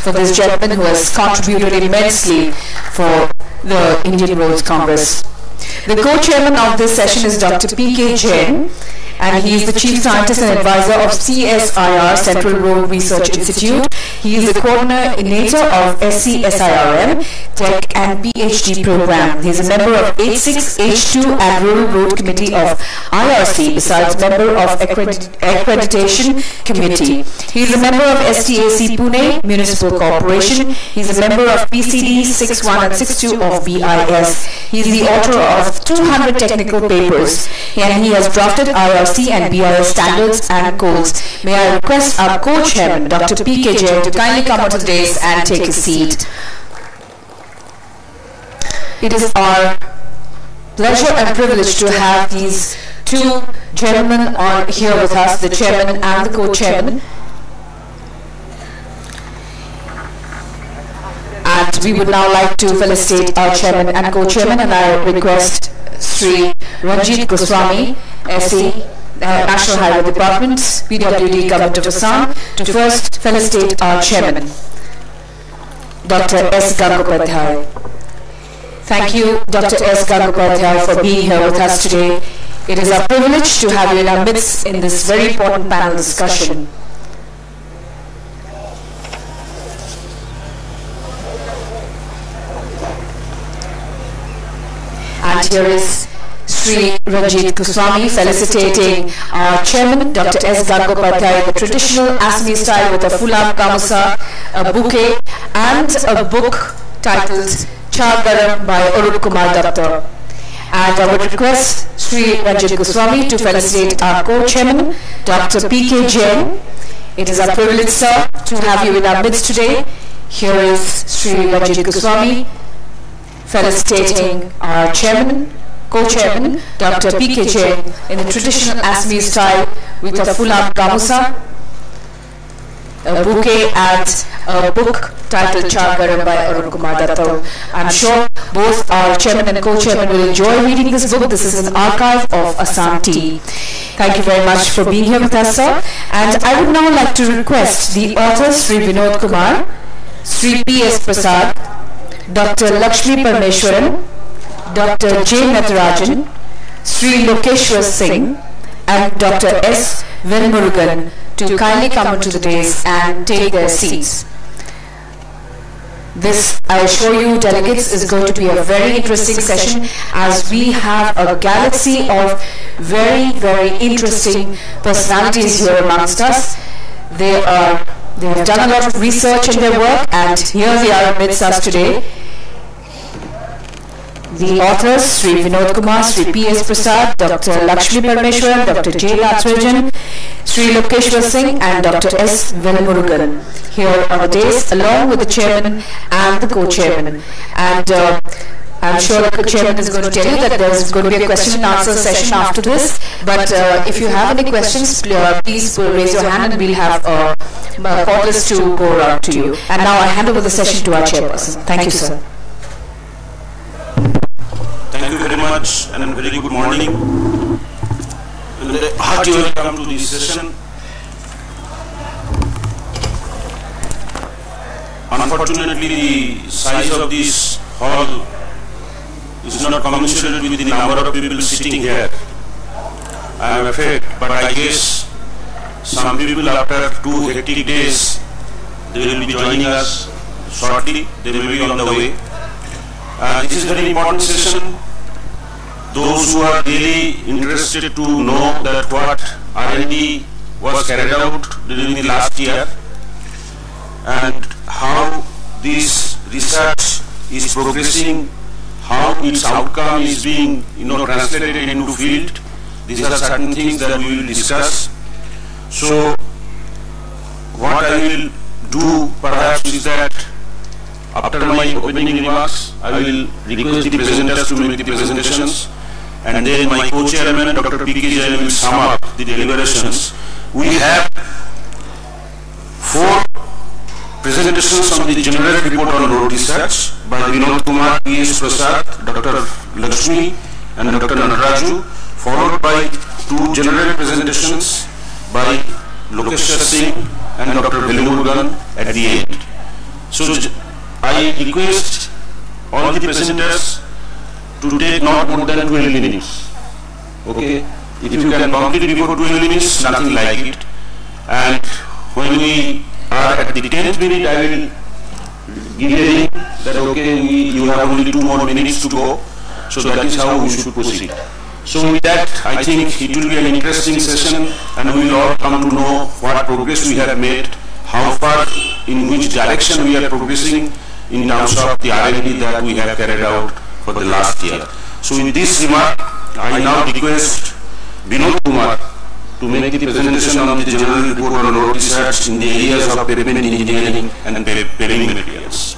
for this gentleman who has contributed immensely for the Indian Roads Congress. The co-chairman of this session is Dr. P.K. Jain, and he is the Chief Scientist and Advisor of CSIR, Central Road Research Institute. He is the coordinator of SCSIRM, Tech and PhD program. He is a member of H6, H2 and Rural Road Committee of IRC, besides member of Accreditation Committee. He is a member of STAC Pune Municipal Corporation. He is a member of PCD 61 and 62 of BIS. He is the author of 200 technical papers, and he has drafted IRC and BIS standards and codes. May I request our co-chairman, Dr. P.K. Jain, to kindly come onto the dais and take a seat. It is our pleasure and privilege to have these two gentlemen on here with us, the chairman and the co-chairman. And we would now like to felicitate our chairman and co-chairman, and I request Sri Ranjit Goswami, SE, National Highway Department, PWD, Government of Assam, to first felicitate our chairman, Dr. S. Gangopadhyay. Thank you, Dr. S. Gangopadhyay, for being here with us today. It is our privilege to have you in our midst in this very important panel discussion. And here is Sri Ranjit Goswami felicitating our chairman, Dr. S. Gangopadhyay, the traditional Assamese style with a fulab gamusa, a bouquet, and a book titled Cha Garam by Arun Kumar Datta. And I would request Sri Ranjit Goswami to felicitate our co-chairman, Dr. P.K. Jain. It is our privilege, sir, to have you in our midst today. Here is Sri Ranjit Goswami felicitating our chairman, co-chairman, Dr. P.K. Jain, in the traditional Assamese style with a fulab gamusa, a bouquet, and a book titled Cha Garam by Arun Kumar Datta. I'm sure both our chairman and co-chairman will enjoy reading this book. This is an archive of Assam tea. Thank you very much for being here with us, sir. And I would now like to request the authors, Sri Vinod Kumar, Sri P.S. Prasad, Dr. Lakshmi Parmeshwaran, Dr. J. Natarajan, Sri Lokeshwar Singh, and Dr. S. Velmurugan to kindly come onto the dais and take their seats. This, I assure you, delegates, is going to be a very interesting session, as we have a galaxy of very, very interesting personalities here amongst us. They have done a lot of research in their work, and here they are amidst us today. The authors, Sri Vinod Kumar, Sri P.S. Prasad, Dr. Lakshmi Parmeshwaran, Dr. J. Natarajan, Sri Lokeshwar Singh, and Dr. S. Velmurugan, here on the dais, along with the chairman and the co-chairman. And I'm sure the chairman is going to tell you that there's going to be a question and answer session after this. But if you have any questions, please raise your hand and we'll have callers to go around to you. And now I hand over the session to our chairperson. Thank you, sir. Thank you very much, and a very good morning. And a hearty welcome to this session. Unfortunately, the size of this hall is not commensurate with the number of people sitting here. I am afraid, but I guess some people after 2 hectic days, they will be joining us shortly. They may be on the way. This is a very important session. Those who are really interested to know that what R&D was carried out during the last year and how this research is progressing, how its outcome is being translated into field. These are certain things that we will discuss. So what I will do perhaps is that after my opening remarks, I will request the presenters to make the presentations, and then my co-chairman, Dr. P.K. Jain, will sum up the deliberations. We have 4 presentations on the general report on road research by Vinod Kumar, P.S. Prasad, Dr. Lakshmi, and Dr. Nataraju, followed by 2 general presentations by Lokeshwar Singh and Dr. Velmurugan at the end. So I request all the presenters to take not more than 12 minutes. Okay? If you can complete before 12 minutes, nothing like it. And when we are at the 10th minute, I will give that okay, you have only 2 more minutes to go. So that is how we should proceed. So with that, I think it will be an interesting session, and we will all come to know what progress we have made, how far, in which direction we are progressing in terms of the R&D that we have carried out for the last year. So in this remark, I now request Vinod Kumar to make the presentation on the general report on road research in the areas of pavement engineering and paving materials.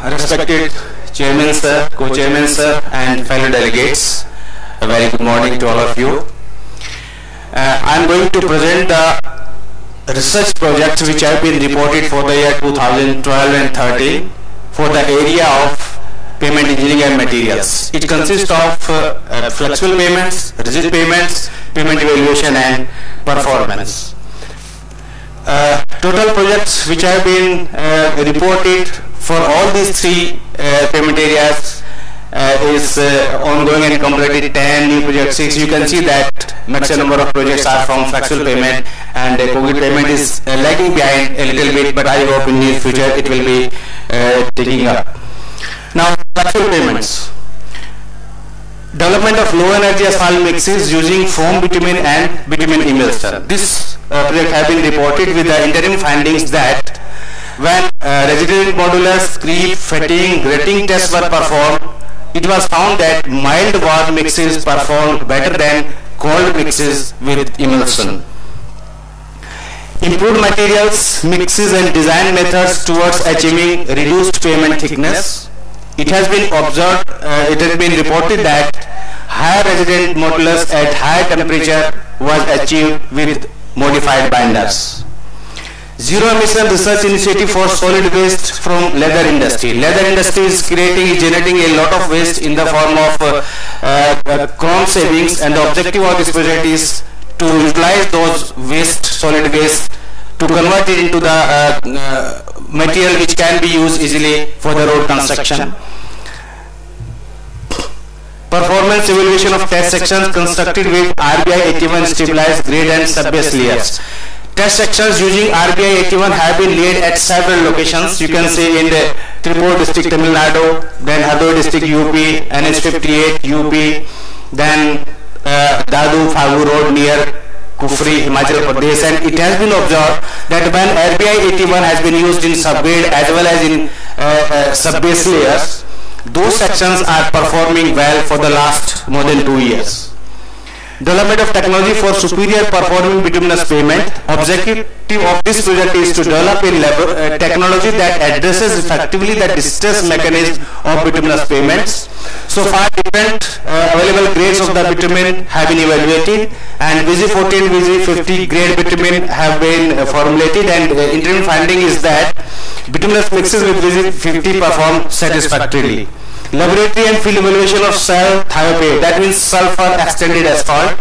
Respected Chairman Sir, Co-Chairman Sir, and fellow delegates, a very good morning to all of you. I am going to present the research projects which have been reported for the year 2012 and 13 for the area of pavement engineering and materials. It consists of flexible payments, rigid payments, payment evaluation and performance. Total projects which have been reported for all these 3 payment areas is ongoing and completed 10 new projects. You can see that maximum number of projects are from flexible payment, and concrete payment is lagging behind a little bit, but I hope in the near future it will be taking up. Now, flexible payments. Development of low energy asphalt mixes using foam bitumen and bitumen emulsion. This project has been reported with the interim findings that when resident modulus, creep, fatigue, gritting tests were performed, it was found that mild warm mixes performed better than cold mixes with emulsion. Improved materials, mixes and design methods towards achieving reduced pavement thickness. It has been observed, it has been reported that higher resident modulus at high temperature was achieved with modified binders. Zero emission research initiative for solid waste from leather industry. Leather industry is generating a lot of waste in the form of chrome savings, and the objective of this project is to utilize those waste, solid waste, to convert it into the material which can be used easily for the road construction. Performance evaluation of test sections constructed with RBI 81 stabilized grade and subbase layers. Test sections using RBI 81 have been laid at several locations. You can see in the Tripur district, Tamil Nadu, then Hardoi district, UP, NH 58, UP, then Dadu Phagu road near Kufri, Himachal Pradesh, and it has been observed that when RBI 81 has been used in subgrade as well as in subbase layers, those sections are performing well for the last more than 2 years. Development of technology for superior performing bituminous pavement. Objective of this project is to develop a technology that addresses effectively the distress mechanism of bituminous pavements. So far, different available grades of the bitumen have been evaluated, and VG14, VG50 grade bitumen have been formulated, and interim finding is that bituminous mixes with VG50 perform satisfactorily. Laboratory and field evaluation of thiopate, that means sulfur extended asphalt.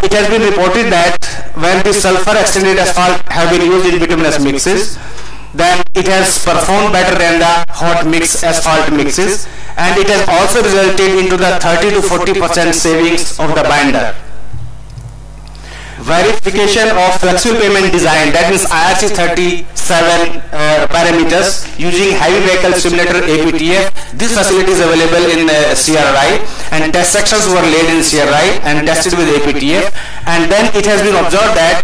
It has been reported that when the sulfur extended asphalt have been used in bituminous mixes, then it has performed better than the hot mix asphalt mixes, and it has also resulted into the 30 to 40% savings of the binder. Verification of flexible payment design, that means IRC 37 parameters using heavy vehicle simulator APTF. This facility is available in CRI, and test sections were laid in CRI and tested with APTF, and then it has been observed that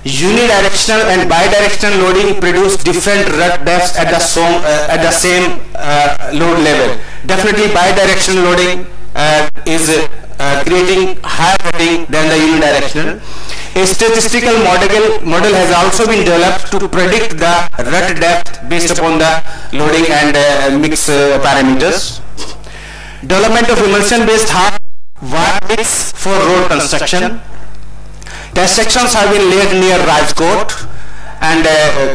unidirectional and bidirectional loading produce different rut depths at the same load level. Definitely bidirectional loading is creating higher rating than the unidirectional. A statistical model has also been developed to predict the rut depth based upon the loading and mix parameters. Development of emulsion based hard wire mix for road construction. Test sections have been laid near Rajkot, and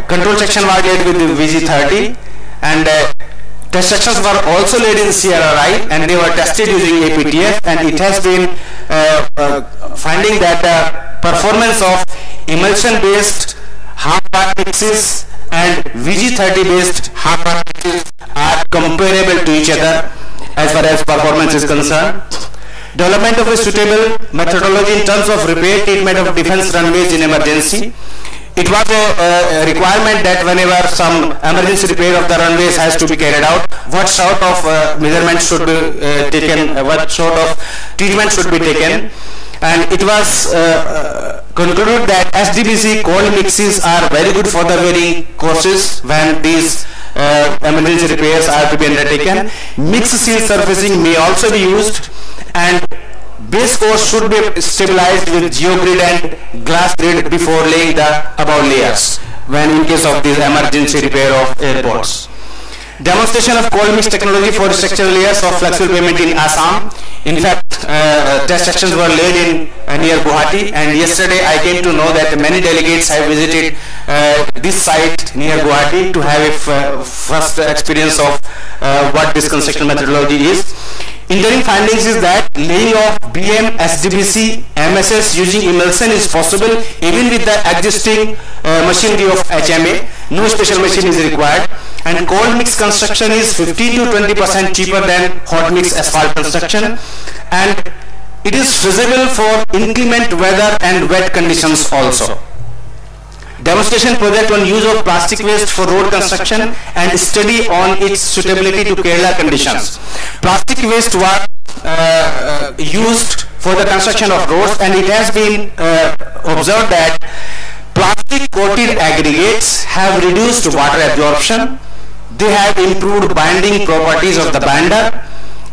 control section was laid with the VG30, and test sections were also laid in CRRI, and they were tested using APTF, and it has been finding that the performance of emulsion based half-bath mixes and VG30 based half-bath mixes are comparable to each other as far as performance is concerned. Development of a suitable methodology in terms of repair treatment of defense runways in emergency. It was a requirement that whenever some emergency repair of the runways has to be carried out, what sort of measurements should be taken, what sort of treatment should be taken. And it was concluded that SDBC cold mixes are very good for the varying courses when these emergency repairs are to be undertaken. Mixed seal surfacing may also be used, and base course should be stabilized with geogrid and glass grid before laying the above layers when in case of this emergency repair of airports. Demonstration of cold mix technology for structural layers of flexible pavement in Assam. In fact, test sections were laid in near Guwahati, and yesterday I came to know that many delegates have visited this site near Guwahati to have a first experience of what this construction methodology is. Interim findings is that laying of BM, SDBC, MSS using emulsion is possible even with the existing machinery of HMA. No special machine is required, and cold mix construction is 15 to 20% cheaper than hot mix asphalt construction, and it is feasible for inclement weather and wet conditions also. Demonstration project on use of plastic waste for road construction and study on its suitability to Kerala conditions. Plastic waste was used for the construction of roads, and it has been observed that plastic coated aggregates have reduced water absorption, they have improved binding properties of the binder,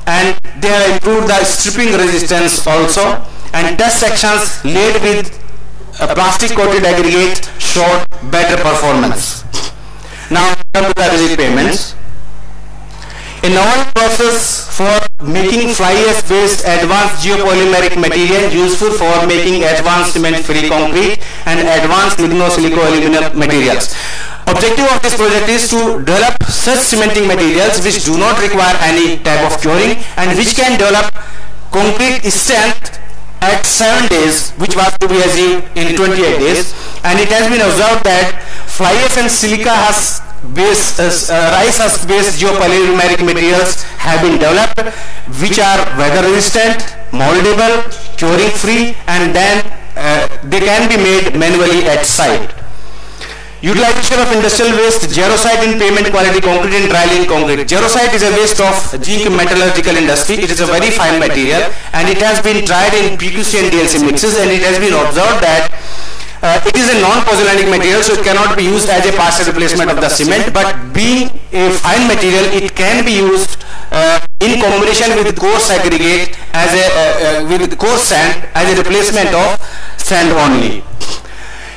and they have improved the stripping resistance also, and test sections laid with a plastic coated aggregate showed better performance. Now come to the rigid pavements. A novel process for making fly ash based advanced geopolymeric material useful for making advanced cement free concrete and advanced ligno-silico-aluminum materials. Objective of this project is to develop such cementing materials which do not require any type of curing and which can develop concrete strength at 7 days, which was to be achieved in 28 days, and it has been observed that fly ash and silica has rice husk based geopolymeric materials have been developed which are weather resistant, moldable, curing free, and then they can be made manually at site. Utilization of industrial waste, jarosite in pavement quality concrete and dry link concrete. Jarosite is a waste of zinc metallurgical industry. It is a very fine material, and it has been tried in PQC and DLC mixes, and it has been observed that it is a non-pozzolanic material, so it cannot be used as a partial replacement of the cement, but being a fine material, it can be used in combination with coarse aggregate as with coarse sand as a replacement of sand only.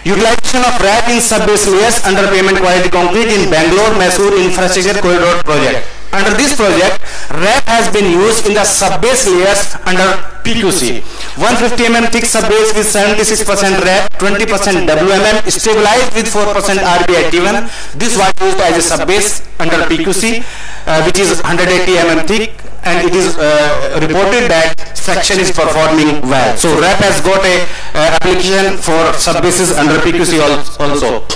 Utilization of RAP in sub-base layers under pavement quality concrete in Bangalore-Mysore Infrastructure Corridor project. Under this project, RAP has been used in the sub-base layers under PQC. 150 mm thick sub-base with 76% RAP, 20% WMM, stabilized with 4% RBI-T1. This was used as a sub-base under PQC, which is 180 mm thick, and it is reported that section is performing well. So RAP has got a application for sub-bases under PQC also.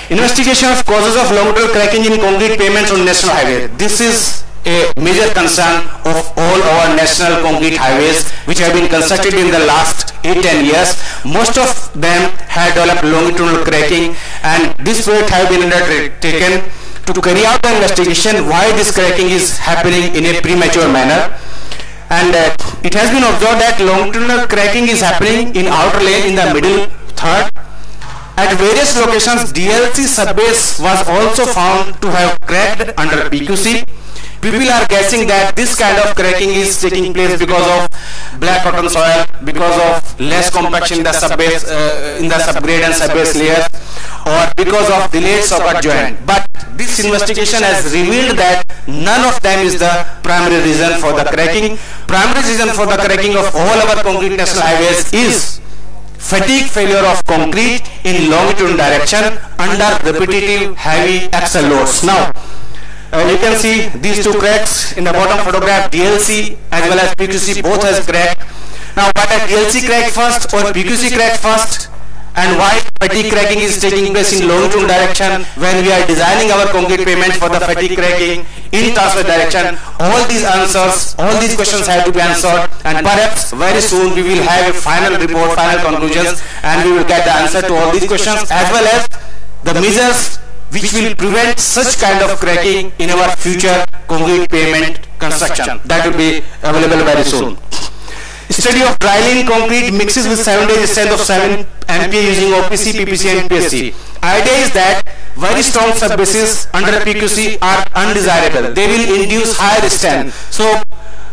Investigation of causes of long-term cracking in concrete pavements on national highways. This is a major concern of all our national concrete highways which have been constructed in the last 8-10 years. Most of them have developed longitudinal cracking, and this project have been undertaken to carry out the investigation why this cracking is happening in a premature manner. And it has been observed that longitudinal cracking is happening in outer lane in the middle third. At various locations, DLC subbase was also found to have cracked under PQC. People are guessing that this kind of cracking is taking place because of black cotton soil, because of less compaction in the subbase, in the subgrade and subbase layers, or because of delayed socket joint. But this investigation has revealed that none of them is the primary reason for the cracking. Primary reason for the cracking of all our concrete national highways is fatigue failure of concrete in longitudinal direction under repetitive heavy axle loads. Now, you can see these two cracks in the bottom photograph. DLC as well as PQC both has cracked. Now, whether DLC cracked first or PQC cracked first, and why fatigue cracking is taking place in longitudinal direction when we are designing our concrete pavement for the fatigue cracking in transverse direction, all these answers, all these questions have to be answered, and perhaps very soon we will have a final report, final conclusions, and we will get the answer to all these questions as well as the measures which will prevent such kind of cracking in our future concrete pavement construction. That will be available very soon. Study of dry-line concrete mixes with 7-day strength of 7 MPa using OPC, PPC and PSC. Idea is that very strong sub-bases under PQC are undesirable. They will induce higher strength. So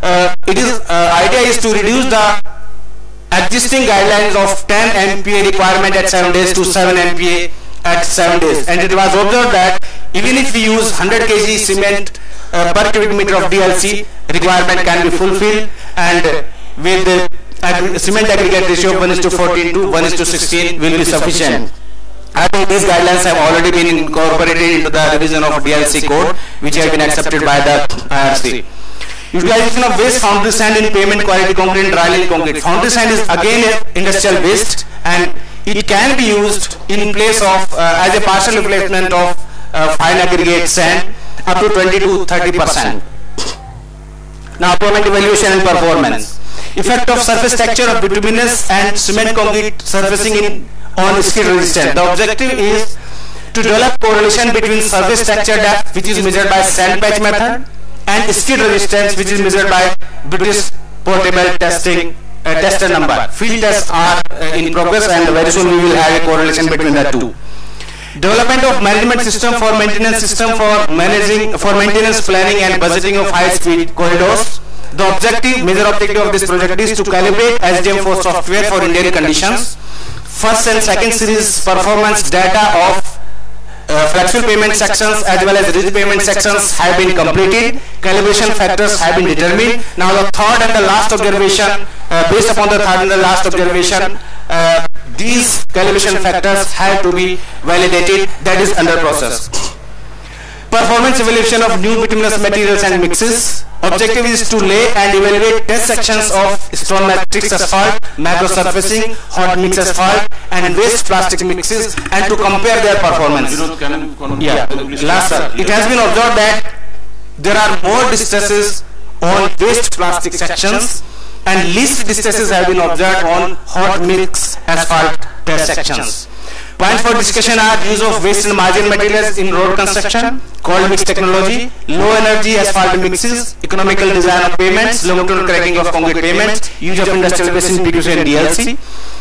idea is to reduce the existing guidelines of 10 MPa requirement at 7 days to 7 MPa at 7 days. And it was observed that even if we use 100 kg cement per cubic meter of DLC, requirement can be fulfilled, and with the cement aggregate ratio of 1:14 to 1:16 will be sufficient. I think these guidelines have already been incorporated into the revision of DLC code, which have been accepted by the IRC. Utilization of waste foundry sand in pavement quality concrete and dry-line concrete. Foundry sand is again an industrial waste, and it can be used in place of as a partial replacement of fine aggregate sand up to 20 to 30%. Now, pavement evaluation and performance. Effect of surface texture of bituminous and cement concrete surfacing on skid resistance. The objective is to develop correlation between surface texture depth, which is measured by sand patch method, and skid resistance, which is measured by British portable tester number. Field tests are in progress, and very soon we will have a correlation between the two. Development of management system for maintenance maintenance planning and budgeting of high-speed corridors. The major objective of this project is to calibrate SDM4 software for Indian conditions. First and second series performance data of flexible pavement sections as well as rigid pavement sections have been completed. Calibration factors have been determined. Now the third and the last observation, based upon the third and the last observation, these calibration factors have to be validated. That is under process. Performance evaluation of new bituminous materials and mixes. Objective is to lay and evaluate test sections of stone matrix asphalt, macro surfacing, hot mix asphalt and waste plastic mixes, and to compare their performance. Last sir, it has been observed that there are more distresses on waste plastic sections and least distresses have been observed on hot mix asphalt test sections. Points for discussion are use of waste and margin materials in road construction, cold mix technology, low energy asphalt mixes, economical design of pavements, longitudinal cracking of concrete pavements, use of industrial waste in PQC and DLC.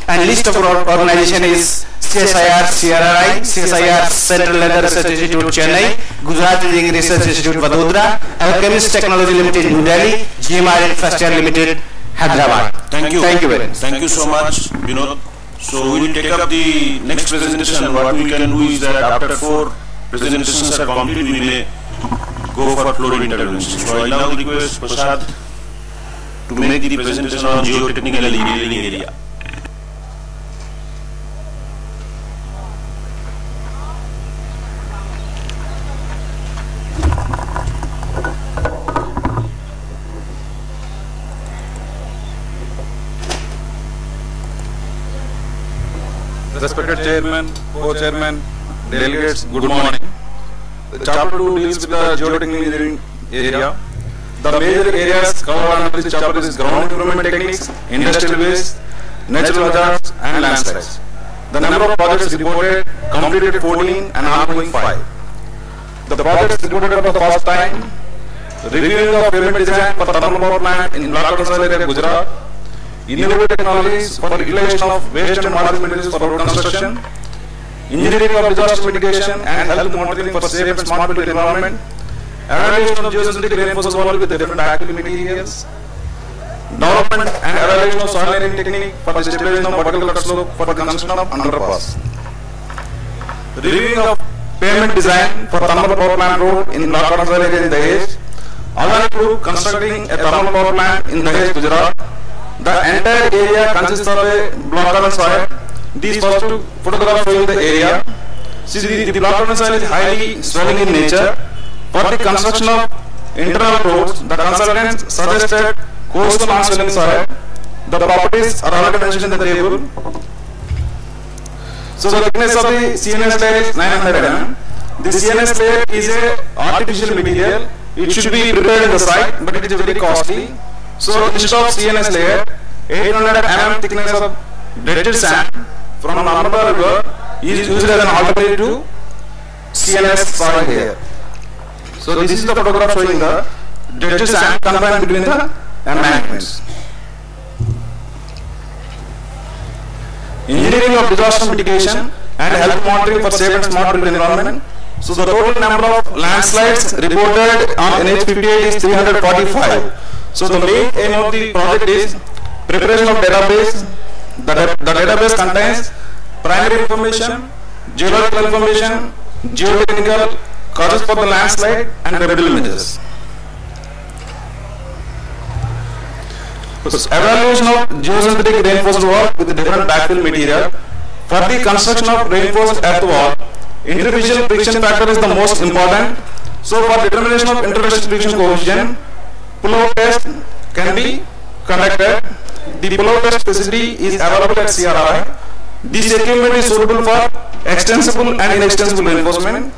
And list of organization is CSIR, CRRI, CSIR Central Leather Research Institute Chennai, Gujarat Engineering Research Institute Vadodara, Alchemist Technology Limited New Delhi, GMR Infrastructure Limited Hyderabad. Thank you. Thank you very much. Thank you so much, Vinod. So we will take up the next presentation. What we can do is that after 4 presentations are complete, we may go for fluid intervention. So I now request Prasad to make the presentation on geotechnical engineering area. Respected Chairman, Co-Chairman, Delegates, good morning. The Chapter 2 deals with the geotechnical engineering area. The major areas covered under this chapter is ground improvement techniques, industrial waste, natural hazards and landslides. The number of projects reported, completed 14 and ongoing 5. The projects reported for the first time, reviewing the pavement design for thermal power plant in Blackwater area, Gujarat, innovative technologies for utilization of waste and water materials for road construction, engineering of disaster mitigation and health monitoring for safe and smart built environment, evaluation of geosynthetic reinforced wall with the different active materials, development and evaluation of soil layering technique for the stabilization of vertical cut slope for the construction of underpass, reviewing of pavement design for thermal power plant road in Blackwater area in Dahej, alternative to constructing a thermal power plant in Dahej, Gujarat. The entire area consists of a block cotton soil. These first two photographs showing the area. See, the block cotton soil is highly swelling in nature. For the construction of internal roads, the consultants suggested coastal non-swelling soil. The properties are already mentioned in the table. So the thickness of the CNS layer is 900 mm. The CNS layer is a artificial material. It should be prepared in the site, but it is very costly. So instead of CNS layer, 800 mm thickness of dredged sand from Narmada river is used as an alternative to CNS soil here. So this is the photograph showing the dredged sand confined between the embankments. Engineering of disaster mitigation and health monitoring for safe and smart built environment. So the total number of landslides reported on NH58 is 345. So the main aim of the project is preparation of database. The database contains primary information, geological information, geotechnical, causes for the landslide and remedial measures. Evaluation of geosynthetic reinforced wall with different backfill material. For the construction of reinforced earth wall, interfacial friction factor is the most important. So for determination of interfacial friction coefficient, pull-out test can be conducted. The pull-out test facility is available at CRI. This equipment is suitable for extensible and inextensible reinforcement.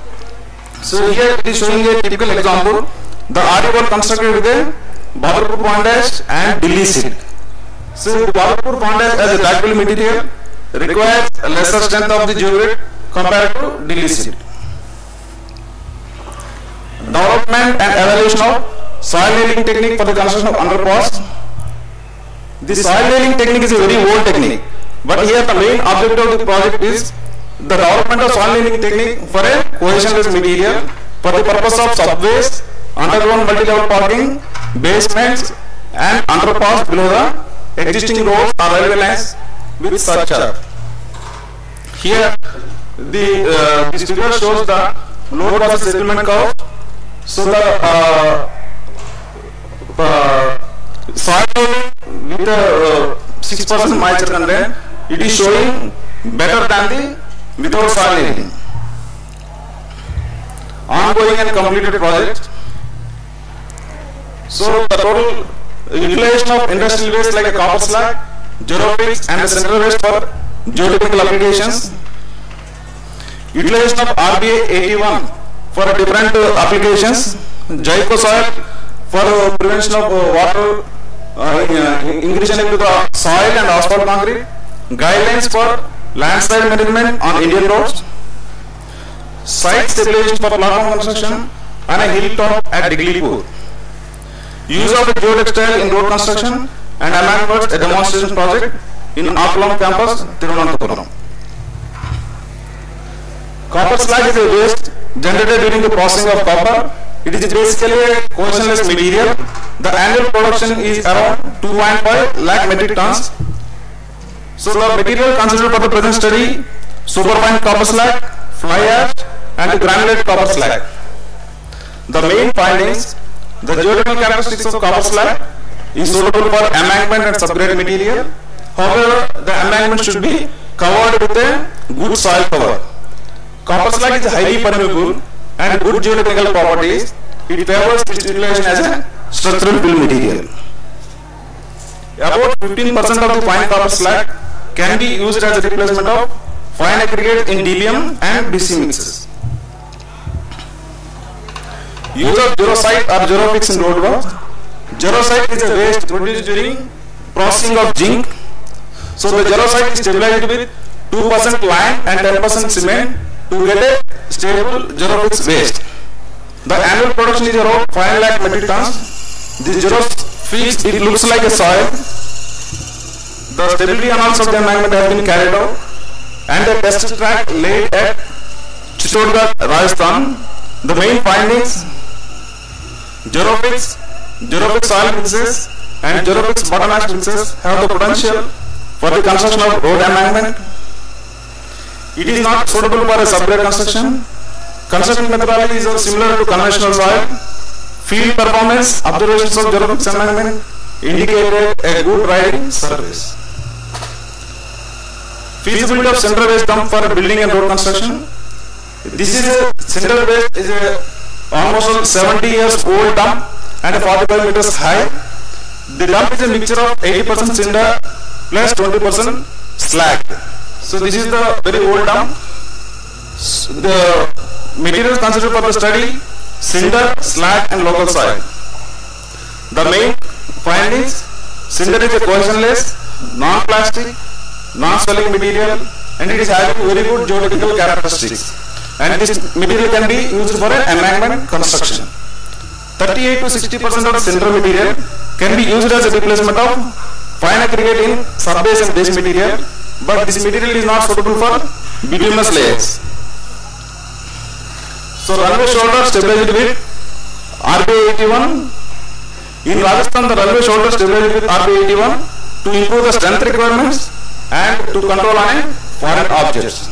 So here it is showing a typical example. The RE wall constructed with a Babarpur bondage and Delhi seed. So Babarpur bondage as a backfill material requires a lesser strength of the geogrid compared to Delhi seed. Development and evaluation of soil nailing technique for the construction of underpass. The soil nailing technique is a very old technique, but here the main objective of the project is the development of soil nailing technique for a cohesionless material for the purpose of subways, underground multi-level parking, basements and underpass below the existing roads or railway lines with structure. Here this figure shows the load versus settlement curve. So the soil with 6% moisture content, it is showing better than the without soil nailing. Ongoing and completed project. So the total utilization of industrial waste like a copper slag, Geropix and the central waste for geotechnical applications. Utilization of RBA 81 for different applications. Jaico soil for prevention of water ingression into the soil and asphalt concrete. Guidelines for landslide management on Indian roads. Site stabilization for platform construction and a hilltop at Diglipur. Use of the geotextile in road construction and amendments a demonstration project in Akalam campus, Thiruvananthapuram. Copper slag is a waste generated during the processing of copper. It is basically a cohesionless material. The annual production is around 2.5 lakh metric tons. So the material considered for the present study: superfine copper slag, fly ash, and granulate copper slag. The main findings: the geotechnical characteristics of copper slag is suitable for embankment and subgrade material. However, the embankment should be covered with a good soil cover. Copper slag is highly permeable and good geotechnical properties. It favors its utilization as a structural fill material. About 15% of the fine copper slag can be used as a replacement of fine aggregate in DBM and BC mixes. Use of Gerosite or Geropix in road work. Gerosite is a waste produced during processing of zinc. So the Gerosite is stabilized with 2% lime and 10% cement to get a stable Geropix waste. The annual production is around 5 lakh metric tons. This Geropix, it looks like a soil. The stability analysis of the embankment has been carried out and the test track laid at Chittorgarh, Rajasthan. The main findings: Geropix soil mixes and Geropix bottom ash mixes have the potential for the construction of road embankment. It is not suitable for a subgrade construction. Construction methodology is similar to conventional soil. Field performance observations of Geropix embankment indicated a good riding surface. Feasibility of central waste dump for building and road construction. This is a central waste is a almost 70 years old dump and 45 meters high. The dump is a mixture of 80% cinder plus 20% slag. So this is the very old dump. The materials considered for the study: cinder, slag and local soil. The main findings: cinder is a cohesionless, non-plastic, non-swelling material, and it is having very good geological characteristics. And this material can be used for an embankment construction. 38 to 60% of cinder material can be used as a replacement of fine aggregate in subbase and base material, but this material is not suitable for bituminous layers. So runway shoulder stabilized with RBI 81. In Rajasthan, the runway shoulder stabilized with RBI 81 to improve the strength requirements and to control on a foreign objects.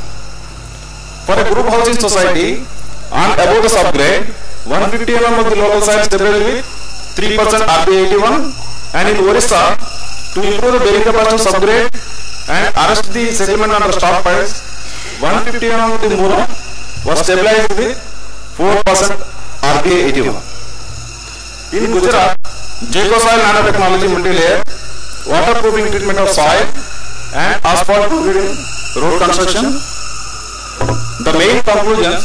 For a group housing society, on above the subgrade, 150 mm of the local soil stabilized with 3% RBI 81, and in Orissa, to improve the bearing capacity of subgrade and arrest the settlement on the stockpiles, 150 mm of the Mura was stabilized with 4% RBI 81. In Gujarat, Jayco soil nanotechnology multi-layer, waterproofing treatment of soil and asphalt road construction. The main conclusions: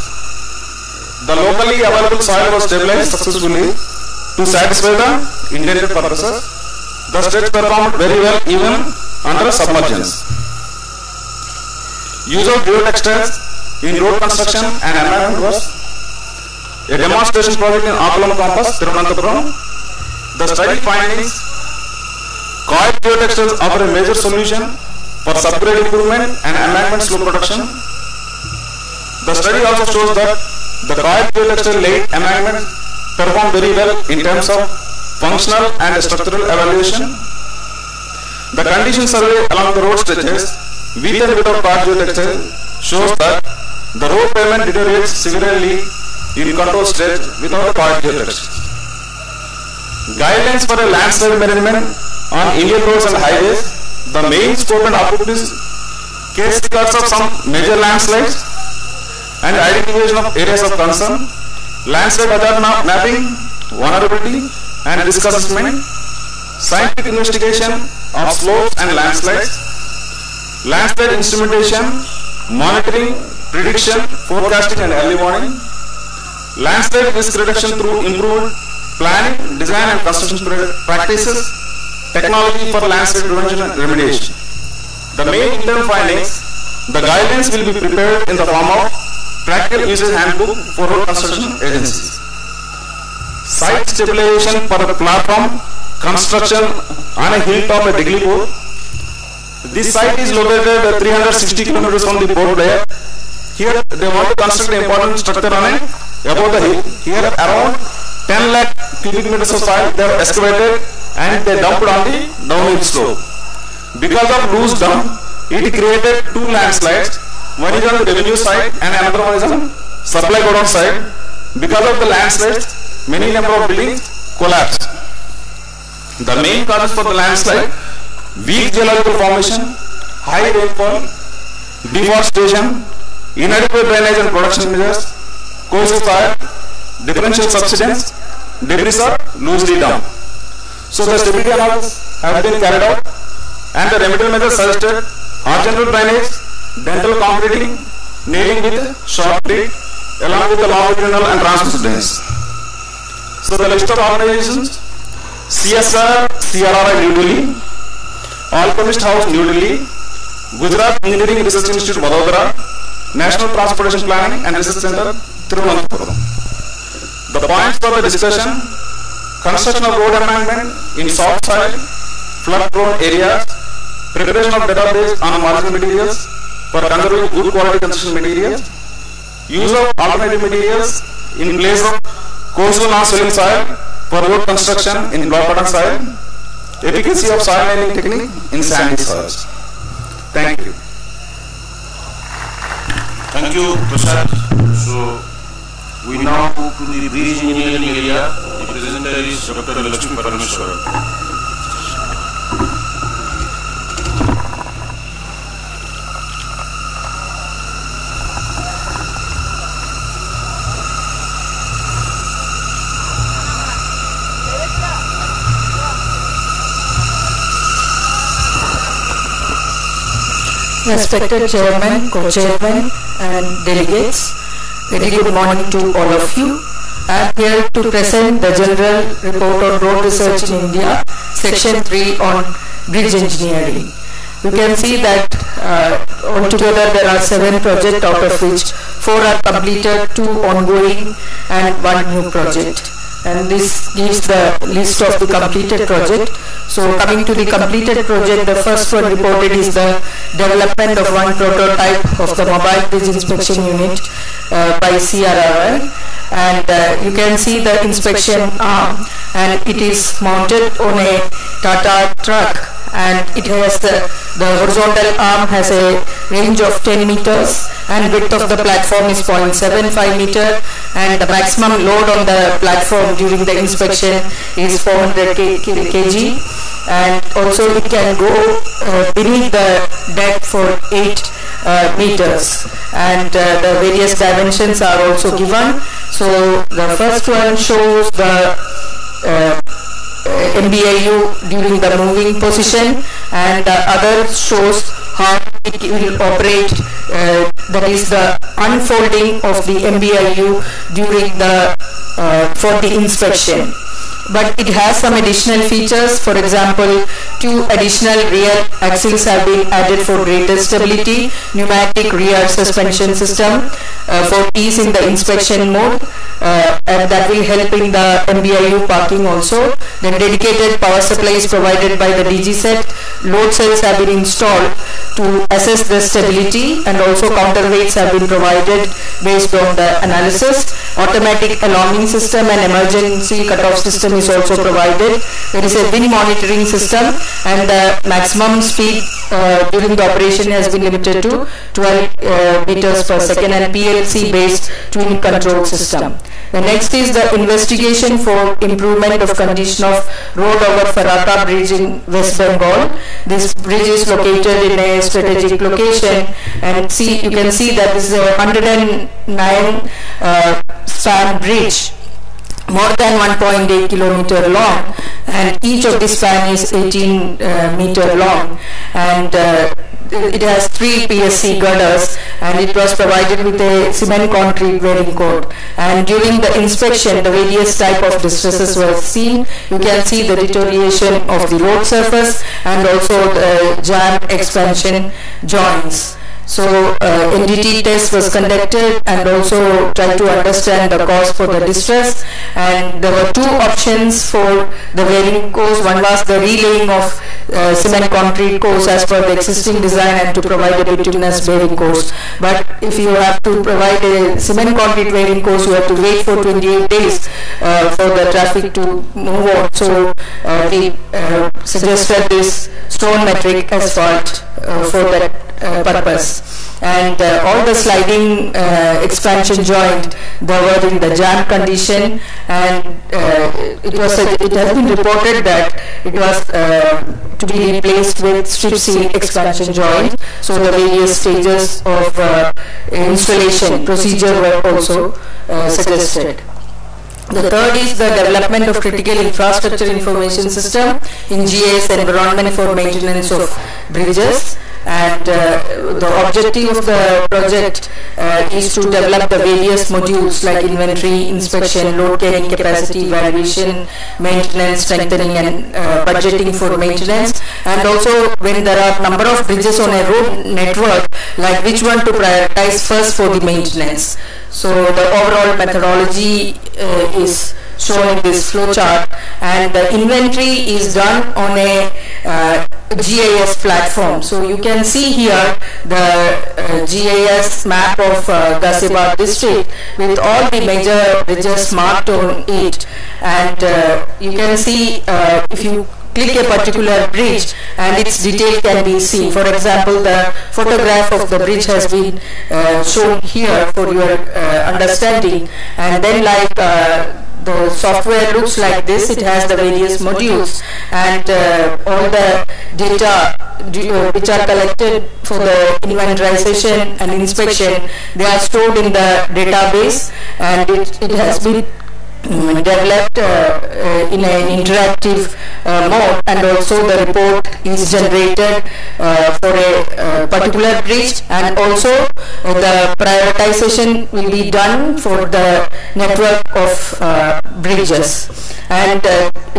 the locally available soil was stabilized successfully to satisfy the intended purposes. The state performed very well even under submergence. Use of geotextiles in road construction and environment was a demonstration project in Akalam campus, Thiruvananthapuram. The study findings: coil geotextiles offer a major solution for subgrade improvement and embankment slope protection. The study also shows that the coil geotextile laid embankment performed very well in terms of functional and structural evaluation. The condition survey along the road stretches with and without coil geotextile shows that the road pavement deteriorates severely in control stretch without the coil geotextile. Guidelines for a landslide management on Indian roads and highways. The main scope and output is case records of some major landslides and identification of areas of concern, landslide hazard mapping, vulnerability and risk assessment, scientific investigation of slopes and landslides, landslide instrumentation, monitoring, prediction, forecasting and early warning, landslide risk reduction through improved planning, design and construction practices, technology for landslide prevention and remediation. The main internal findings: the guidelines will be prepared in the form of practical usage handbook for road construction agencies. Site stabilization for a platform construction on a hilltop at Diglipur. This site is located 360 km from the port layer. Here they want to construct an important structure on it above the hill. Here around 10 lakh cubic meters of soil they have excavated and they dumped on the downhill slope. Because of loose dump, it created two landslides. One is on the revenue side and another one is on supply godown side. Because of the landslides, many number of buildings collapsed. The main causes for the landslide: weak geological formation, high rainfall, deforestation, inadequate drainage and production measures, coastal soil, differential subsidence, debris are loosely dumped. So the stability analysis have been carried out and the remedial measures suggested: horizontal drainage, dental concreting, nailing with short grit, along with the longitudinal and transverse drains. So the list of organizations: CSR, CRRI New Delhi, Alchemist House New Delhi, Gujarat Engineering Research Institute Vadodara, National Transportation Planning and Research Center Thiruvananthapuram. The points for the discussion: construction of road embankment in soft soil, flood prone areas, preparation of database on marginal materials for conserving good quality construction materials, use of alternative materials in place of coastal non-swelling soil for road construction in block bottom soil, efficacy of soil nailing technique in sandy soils. Thank you. Thank you, Prasad. So we now move to the bridge engineering area. The presenter is Dr. Lakshmi Parameswaran. Respected Chairman, Co-Chairman and delegates, very good morning to all of you. I am here to present the General Report on Road Research in India, Section 3 on Bridge Engineering. You can see that altogether there are 7 projects, out of which 4 are completed, 2 ongoing and 1 new project. And this gives the list of the completed project. So coming to the completed project, the first one reported is the development of 1 prototype of the Mobile Bridge Inspection Unit by CRRI. And you can see the inspection arm, and it is mounted on a Tata truck, and it has the horizontal arm has a range of 10 meters and width of the platform is 0.75 meter, and the maximum load on the platform during the inspection is 400 kg, and also it can go beneath the deck for 8 meters, and the various dimensions are also given. So the first one shows the MBIU during the moving position, and the other shows how it will operate, that is the unfolding of the MBIU during the for the inspection. But it has some additional features. For example, 2 additional rear axles have been added for greater stability, pneumatic rear suspension system for ease in the inspection mode, and that will help in the MBIU parking also. Then dedicated power supply is provided by the DG set. Load cells have been installed to assess the stability, and also counterweights have been provided based on the analysis. Automatic alarming system and emergency cutoff system is also provided. There is a wind monitoring system, and the maximum speed during the operation has been limited to 12 meters per second, and PLC based twin control system. The next is the investigation for improvement of condition of road over Farata Bridge in West Bengal. This bridge is located in a strategic location, and you can see that this is a 109 span bridge, more than 1.8 kilometer long, and each of the span is 18 meter long, and it has 3 PSC girders, and it was provided with a cement concrete wearing code. And during the inspection, the various type of distresses were seen. You can see the deterioration of the road surface and also the jam expansion joints. So NDT test was conducted and also tried to understand the cause for the distress, and there were 2 options for the wearing course. One was the relaying of cement concrete course as per the existing design and to provide a bituminous bearing course. But if you have to provide a cement concrete wearing course, you have to wait for 28 days for the traffic to move on. So we suggested this stone metric asphalt for that purpose. And all the sliding expansion joint, they were in the jam condition, and it has been reported that it was to be replaced with strip seal expansion joint. So the various stages of installation procedure were also suggested. The third is the development of critical infrastructure information system in GIS environment for maintenance of bridges. And the objective of the project is to develop the various modules like inventory, inspection, load carrying capacity, evaluation, maintenance, strengthening, and budgeting for maintenance. And also when there are number of bridges on a road network, like which one to prioritize first for the maintenance. So the overall methodology is shown in this flow chart, and the inventory is done on a GIS platform. So you can see here the GIS map of Ghaziabad district with all the major bridges marked on it, and you can see if you click a particular bridge and its detail can be seen. For example, the photograph of the bridge has been shown here for your understanding, and then like the software looks like this. It has the various modules, and all the data which are collected for the inventorization and inspection, they are stored in the database, and it has been developed in an interactive mode, and also the report is generated for a particular bridge, and also the prioritization will be done for the network of bridges. And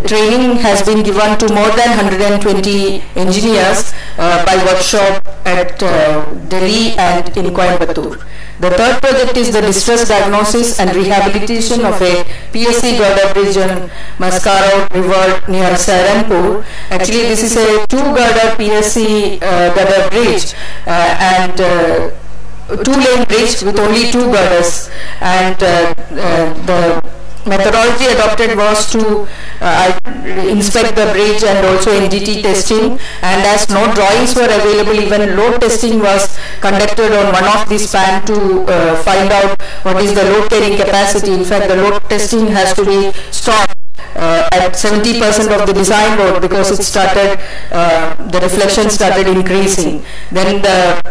training has been given to more than 120 engineers by workshop at Delhi and in Coimbatore. The third project is the distress diagnosis and rehabilitation of a PSC girder bridge on Mascaro River near Saharanpur. Actually, this is a two-girder PSC girder bridge and two-lane bridge with only two girders. And the methodology adopted was to inspect the bridge and also NDT testing, and as no drawings were available, even load testing was conducted on one of the span to find out what is the load carrying capacity. In fact, the load testing has to be stopped at 70% of the design load because it started, the deflection started increasing. Then the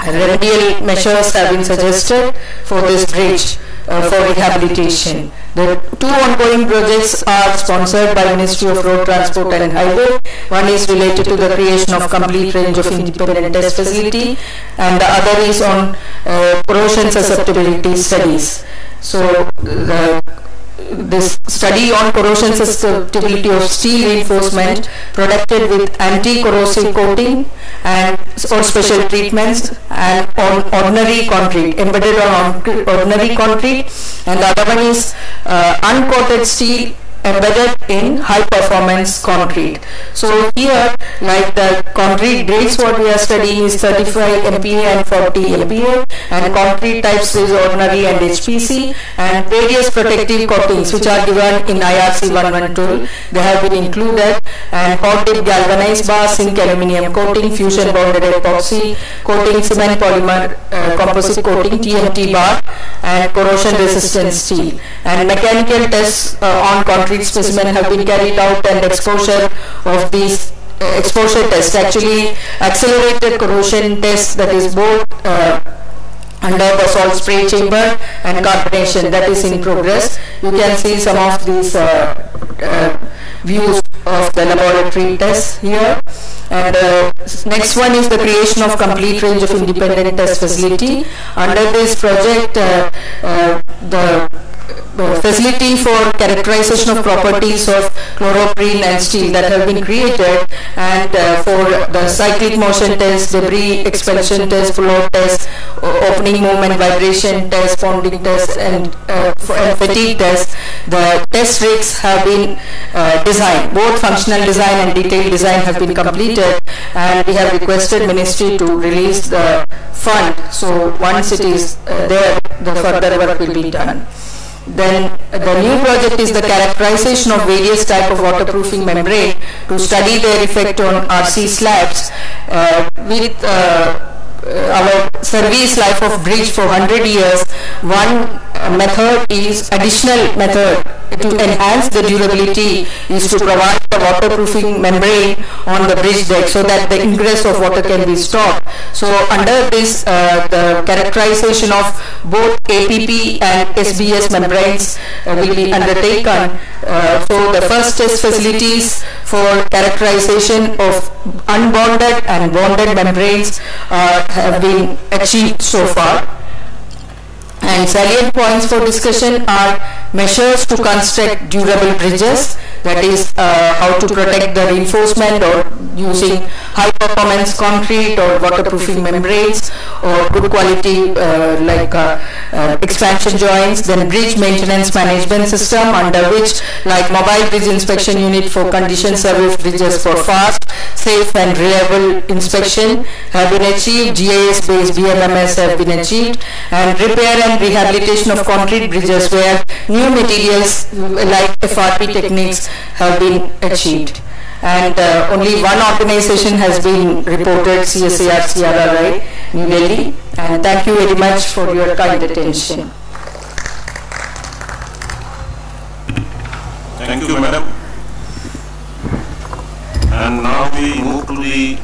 remedial measures have been suggested for this bridge for rehabilitation. The two ongoing projects are sponsored by Ministry of Road Transport and Highway. One is related to the creation of complete range of independent test facility, and the other is on corrosion susceptibility studies. So this study on corrosion susceptibility of steel reinforcement protected with anti-corrosive coating and or special treatments, and on ordinary concrete, embedded on ordinary concrete, and the other one is uncoated steel embedded in high performance concrete. So here, like the concrete grades what we are studying is 35 MPa and 40 MPa, and concrete types is ordinary and HPC, and various protective coatings which are given in IRC 112, they have been included, and hot dip galvanized bar, zinc aluminium coating, fusion bonded epoxy coating, cement polymer composite coating, TMT bar, and corrosion resistant steel. And mechanical tests on concrete specimen have been carried out, and exposure of these exposure tests, actually accelerated corrosion tests, that is both under the salt spray chamber and carbonation, that is in progress. You can see some of these views of the laboratory tests here. And next one is the creation of complete range of independent test facility. Under this project, the facility for characterization of properties of chloroprene and steel that have been created, and for the cyclic motion test, debris expulsion test, flow test, opening movement vibration test, bonding test, and fatigue test, the test rigs have been designed. Both functional design and detailed design have been completed, and we have requested Ministry to release the fund. So once it is there, the further work will be done. Then the new project is the characterization of various type of waterproofing membrane to study their effect on RC slabs with our service life of bridge for 100 years. One method is additional method to enhance the durability is to provide the waterproofing membrane on the bridge deck so that the ingress of water can be stopped. So under this, the characterization of both APP and SBS membranes will be undertaken. So the first test facilities for characterization of unbonded and bonded membranes have been achieved so far. And salient points for discussion are measures to construct durable bridges, that is how to protect the reinforcement or using high performance concrete or waterproofing membranes or good quality expansion joints. Then bridge maintenance management system, under which like mobile bridge inspection unit for condition survey bridges for fast, safe and reliable inspection have been achieved. GIS based BMMS have been achieved, and repair and rehabilitation of concrete bridges where new materials like FRP techniques have been achieved. And only one organization has been reported, CSIR CRRI, New Delhi. And thank you very much for your kind attention. Thank you, madam. And now we move to the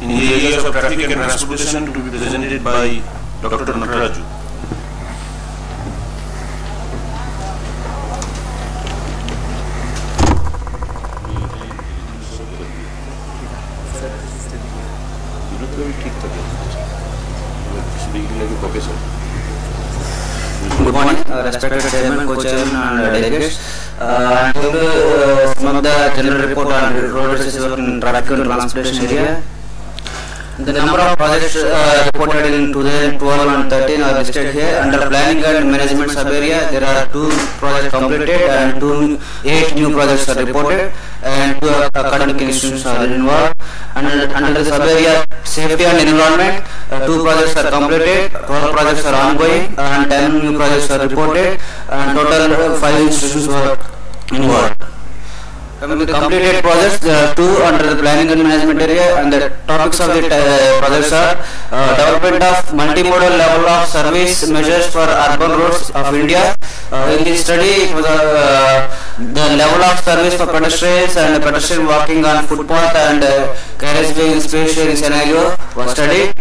in the areas of traffic and transportation to be presented by Dr. Nataraju. respected chairman, co-chairman and delegates. I'm going to sum up the general report on road research work in traffic and transportation area. The number of projects reported in 2012 and 13 are listed here. Under planning and management sub-area, there are 2 projects completed and 8 new projects are reported, and 2 academic institutions are involved. Under the sub-area safety and environment, 2 projects are completed, 12 projects are ongoing, and 10 new projects are reported, and total 5 institutions were involved. Coming to completed projects, 2 under the planning and management area, and the topics of the projects are development of multimodal level of service measures for urban roads of India. In this study, it was the level of service for pedestrians and pedestrian walking on footpath and carriageway in space sharing scenario was studied.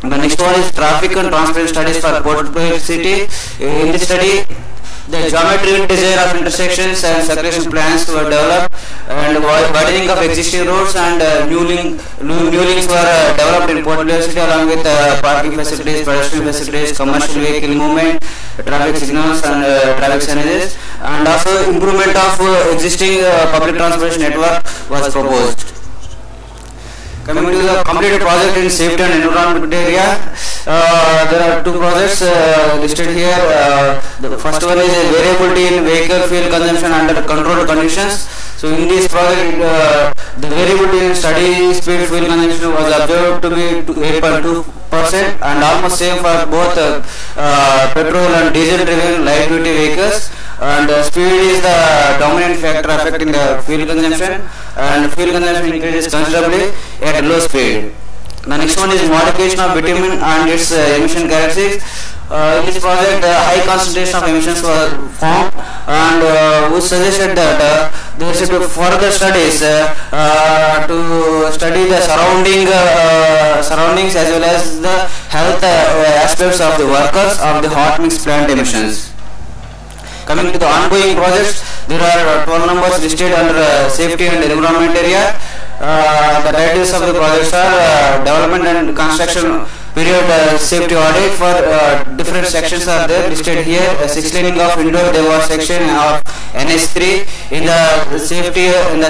The next one is traffic and transport studies for Port City. In this study, the geometric design of intersections and circulation plans were developed, and widening of existing roads and new links were developed in Port City, along with parking facilities, pedestrian facilities, commercial vehicle movement, traffic signals and traffic signage, and also improvement of existing public transportation network was proposed. Coming to the completed project in safety and environment area, there are 2 projects listed here. The first one is a variability in vehicle fuel consumption under controlled conditions. So in this project, the variability in steady speed fuel consumption was observed to be 8.2% and almost same for both petrol and diesel driven light duty vehicles. And speed is the dominant factor affecting the fuel consumption, and fuel consumption increases considerably at low speed. The next one is modification of bitumen and its emission characteristics. In this project, high concentration of emissions were found, and we suggested that there should be further studies to study the surroundings as well as the health aspects of the workers of the hot mix plant emissions. Coming to the ongoing projects, there are 12 numbers listed under safety and environment area. The titles of the projects are development and construction period safety audit for different sections are there listed here. 6 laning of indoor Dewa section of NS3 in the safety in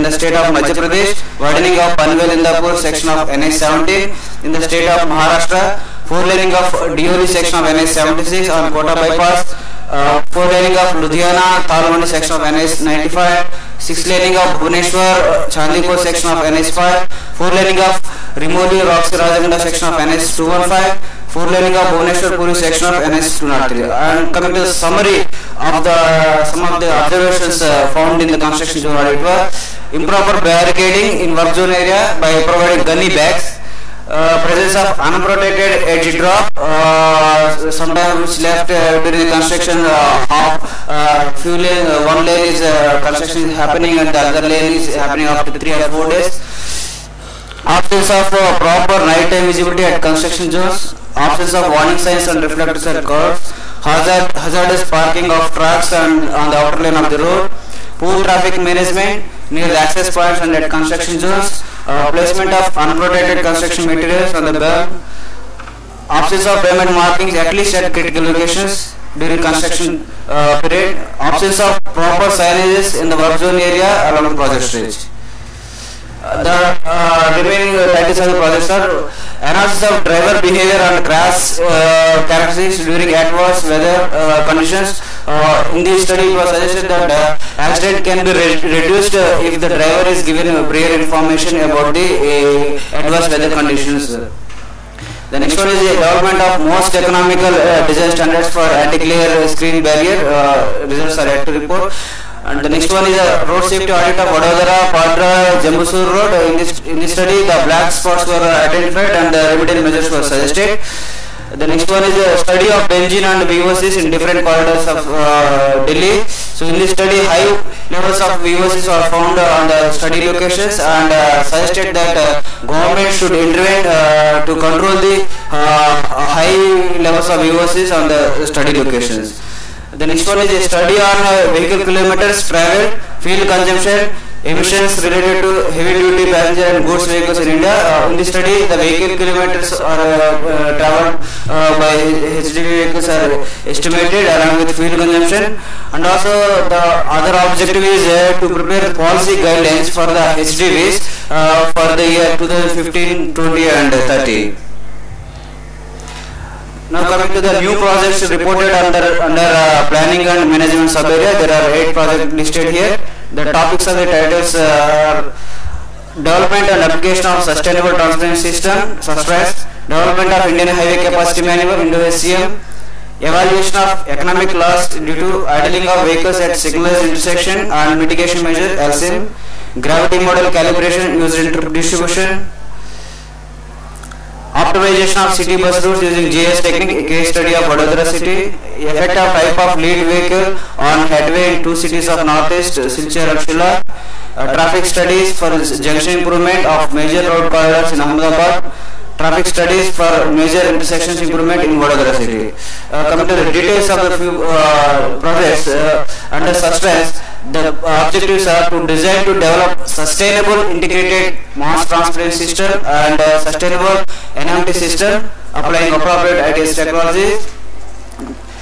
the state of Madhya Pradesh, widening of Panvel Indapur section of NS17 in the state of Maharashtra, 4 laning of Dioli section of NS76 on Kota bypass, 4 laning of Ludhiana Talwandi section of NS95, 6 laning of Bhubaneswar Chandipur section of NS5, 4 laning of Rimoli Roxy Rajagunda section of NS215, 4 laning of Bhubaneswar Puri section of NS203. And coming to the summary of some of the observations found in the construction zone audit were improper barricading in work zone area by providing gunny bags, presence of unprotected edge drop, sometimes which left during the construction of few lane, one lane is construction is happening and the other lane is happening after 3 or 4 days. Absence of proper nighttime visibility at construction zones, absence of warning signs and reflectors at curves, hazardous parking of trucks and on the outer lane of the road, poor traffic management near the access points and at construction zones, placement of unprotected construction materials on the berm, absence of pavement markings at least at critical locations during construction period, absence of proper signages in the work zone area along the project stage. The remaining titles of the projects are analysis of driver behavior and crash characteristics during adverse weather conditions. In this study, it was suggested that accident can be reduced if the driver is given prior information about the adverse weather conditions. The next one is the development of most economical design standards for anti-glare screen barrier. Results are yet to report. And the next one is a road safety audit of Vadodara, Padra, Jambusur road. In this study, the black spots were identified and the remedial measures were suggested. The next one is a study of benzene and VOCs in different corridors of Delhi. So in this study, high levels of VOCs are found on the study locations and suggested that government should intervene to control the high levels of VOCs on the study locations. The next one is a study on vehicle kilometers traveled, fuel consumption, emissions related to heavy duty passenger and goods vehicles in India. In this study, the vehicle kilometers are traveled by HGV vehicles are estimated along with fuel consumption, and also the other objective is to prepare policy guidelines for the HGVs for the year 2015, 20 and 30. Now coming to the new projects reported under planning and management sub-area, there are 8 projects listed here. The topics of the titles are development and application of sustainable transport system, SUSTRAS, development of Indian Highway Capacity Manual, INDO-SCM, evaluation of economic loss due to idling of vehicles at signalized intersection and mitigation measures, LSIM, gravity model calibration, user distribution, optimization of city bus routes using GIS technique, case study of Vadodara city, effect of type of lead vehicle on headway in 2 cities of northeast, Silchar and Shilla, traffic studies for junction improvement of major road corridors in Ahmedabad, traffic studies for major intersections improvement in Vadodara city. Coming to the details of the few projects under SUSTRAS, the objectives are to design to develop sustainable integrated mass transport system and sustainable NMT system applying appropriate ITS technology,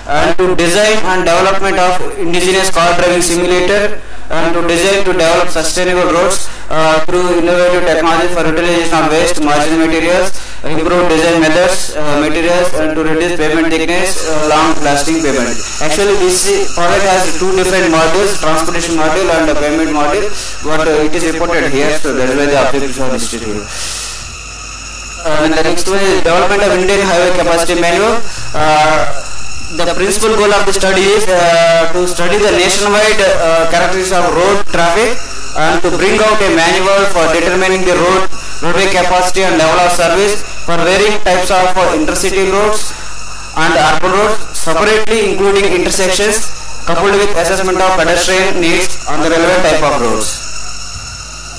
and to design and development of indigenous car driving simulator, and to design to develop sustainable roads through innovative technology for utilization of waste marginal materials, improve design methods, materials, and to reduce pavement thickness, long lasting pavement. Actually this project has 2 different modules, transportation module and pavement module, but it is reported here, so that is why the objectives are listed here. And the next one is development of Indian Highway Capacity Manual. The principal goal of the study is to study the nationwide characteristics of road traffic and to bring out a manual for determining the roadway capacity and level of service for varying types of intercity roads and urban roads separately, including intersections, coupled with assessment of pedestrian needs on the relevant type of roads.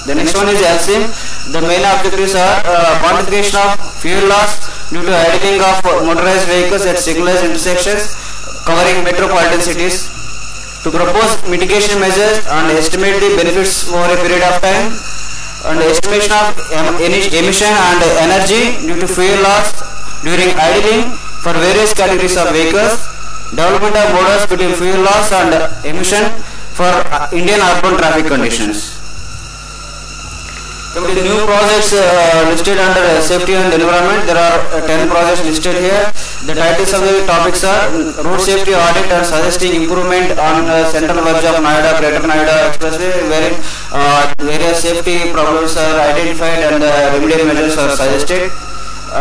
The next one is LSIM. The main objectives are quantification of fuel loss due to idling of motorized vehicles at signalized intersections covering metropolitan cities, to propose mitigation measures and estimate the benefits over a period of time, and estimation of emission and energy due to fuel loss during idling for various categories of vehicles, development of models between fuel loss and emission for Indian urban traffic conditions. Coming to new projects listed under safety and environment, there are 10 projects listed here. The titles of the topics are road safety audit and suggesting improvement on central verge of Noida, Greater Noida Expressway, wherein various safety problems are identified and remedial measures are suggested,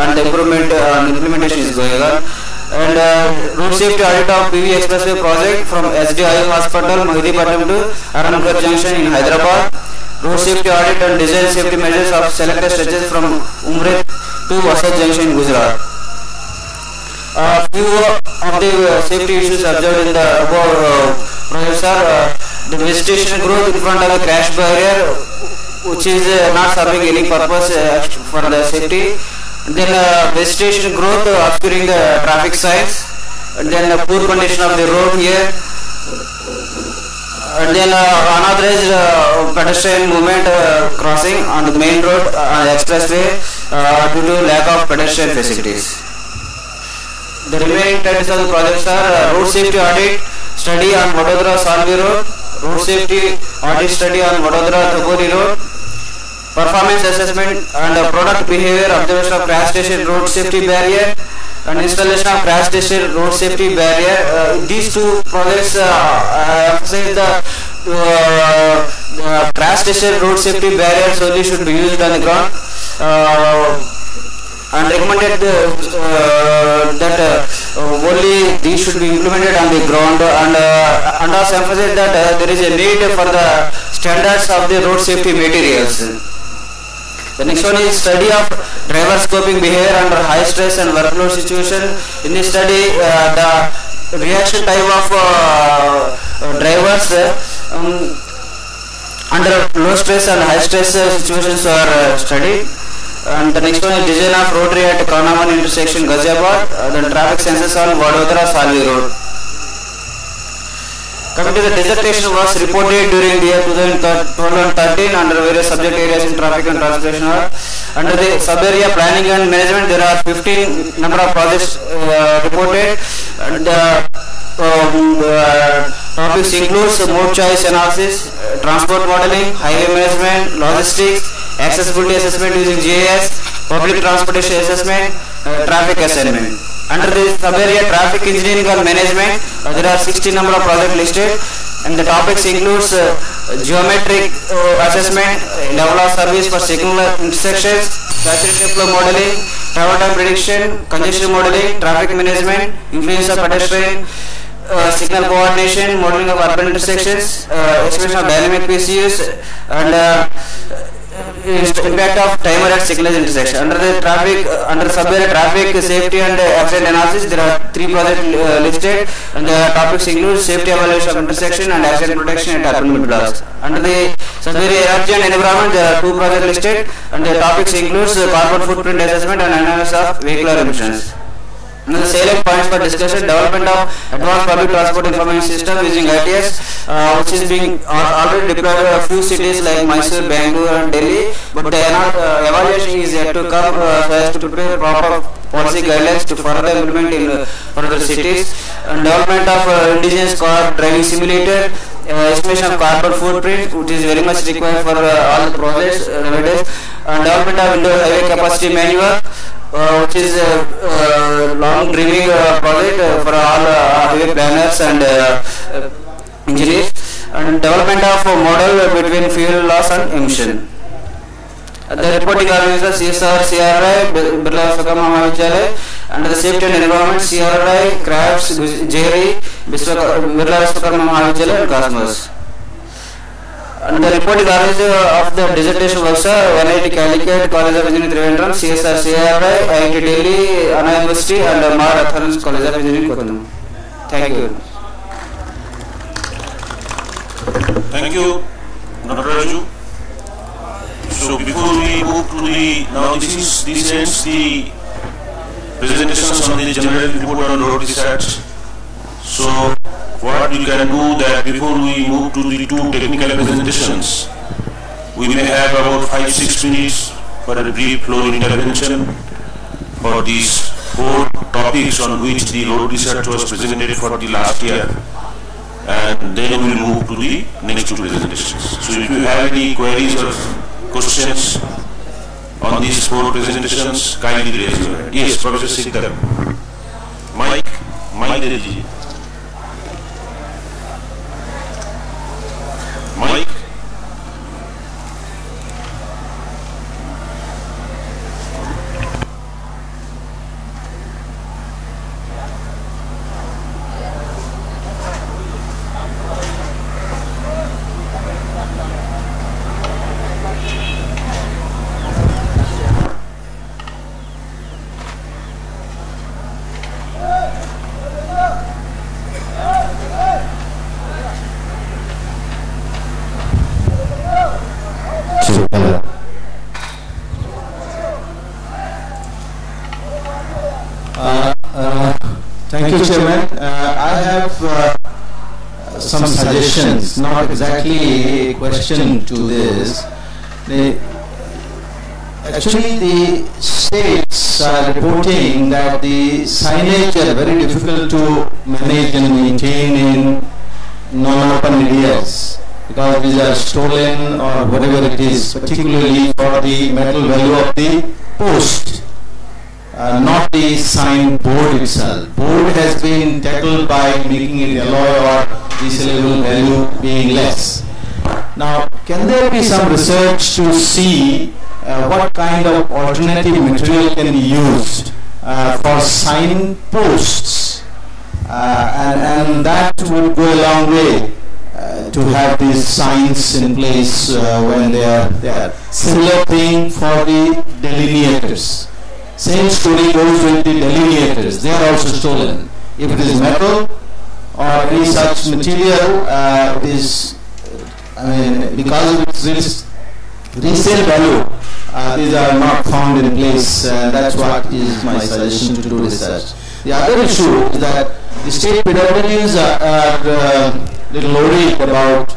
and the implementation is going on. And road safety audit of PV Expressway project from SDI Hospital, Mahidipatnam to Aramgarh Junction in Hyderabad. Road safety audit and design safety measures of selected stretches from Umre to Vasat Junction in Gujarat. Few of the safety issues observed in the above projects are the vegetation growth in front of the crash barrier, which is not serving any purpose for the safety. Then vegetation growth obscuring the traffic signs, and then poor condition of the road here, and then unauthorized pedestrian movement crossing on the main road expressway due to lack of pedestrian facilities. The remaining titles of the projects are road safety audit study on Vadodara Salvi Road, road safety audit study on Vadodara Thapori Road, performance assessment and product behavior observation of crash tested road safety barrier, and installation of crash tested road safety barrier. These 2 projects emphasize the crash tested road safety barriers only should be used on the ground, and recommended that only these should be implemented on the ground, and also emphasize that there is a need for the standards of the road safety materials. The next one is study of driver scoping behavior under high stress and workload situation. In this study, the reaction time of drivers under low stress and high stress situations are studied. And the next one is design of rotary at Karnaman intersection Ghaziabad, then traffic sensors on Vadodara Salvi Road. Coming to the dissertation works reported during the year 2012 and 13 under various subject areas in traffic and transportation work. Under the sub-area planning and management, there are 15 number of projects reported. And topics includes mode choice analysis, transport modeling, highway management, logistics, accessibility assessment using GIS, public transportation assessment, traffic assignment. Under the sub-area traffic engineering and management, there are 60 number of projects listed, and the topics includes geometric assessment, level of service for signal intersections, saturated flow modeling, travel time prediction, congestion modeling, traffic management, influence of pedestrian, signal coordination, modeling of urban intersections, estimation of dynamic PCUs, and impact of timer at signal intersection. Under the traffic, under sub-area traffic safety and accident analysis, there are 3 projects listed, and the topics include safety evaluation of intersection and accident protection at urban mid-blocks. Under the sub-area energy and environment, there are 2 projects listed, and the topics includes carbon footprint assessment and analysis of vehicular emissions. The salient points for discussion: development of advanced public transport information system using ITS, which is being already deployed in a few cities like Mysore, Bangalore and Delhi, but the evaluation is yet to come so as to prepare proper policy guidelines to further implement in further cities. And development of indigenous car driving simulator, estimation of carbon footprint, which is very much required for all the projects nowadays. And development of indoor highway capacity manual, which is a long dreaming project for all highway planners and engineers. And development of a model between fuel loss and emission. The reporting organization CSR, CRI, Birla Viశ్వకర్మ Mahavidyalaya, under the safety and environment CRI, CRAFTS, JRI, Birla Viశ్వకర్మ Mahavidyalaya and Cosmos. And the reporting organizer of the dissertation was NIT Calicut, College of Engineering Trivandrum, CSR, CRI, IIT Delhi, Anna University and Mar Atharans College of Engineering Kottayam. Thank you. Thank you, Nataraju. So before we move to the, now this ends the presentations on the general report on road research. So what we can do that before we move to the 2 technical presentations, we may have about 5-6 minutes for a brief floor intervention for these 4 topics on which the road research was presented for the last year, and then we will move to the next 2 presentations. So if you have any queries or questions on these 4 presentations, kindly raise your hand. Yes, Professor Sikdar. Mike Delji. Mike. Thank you, Chairman. I have some suggestions, not exactly a question to this. Actually, the states are reporting that the signage are very difficult to manage and maintain in non-urban areas because these are stolen or whatever it is, particularly for the metal value of the post. Not the sign board itself. Board has been tackled by making it alloy or resellable value being less. Now, can there be some research to see what kind of alternative material can be used for sign posts, and that would go a long way to have these signs in place when they are there. Similar thing for the delineators. Same story goes with the delineators. They are also stolen. If it is metal or any such material, because of its resale value, these are not found in place. That's what is my suggestion to do research. The other issue is that the state PWDs are little worried about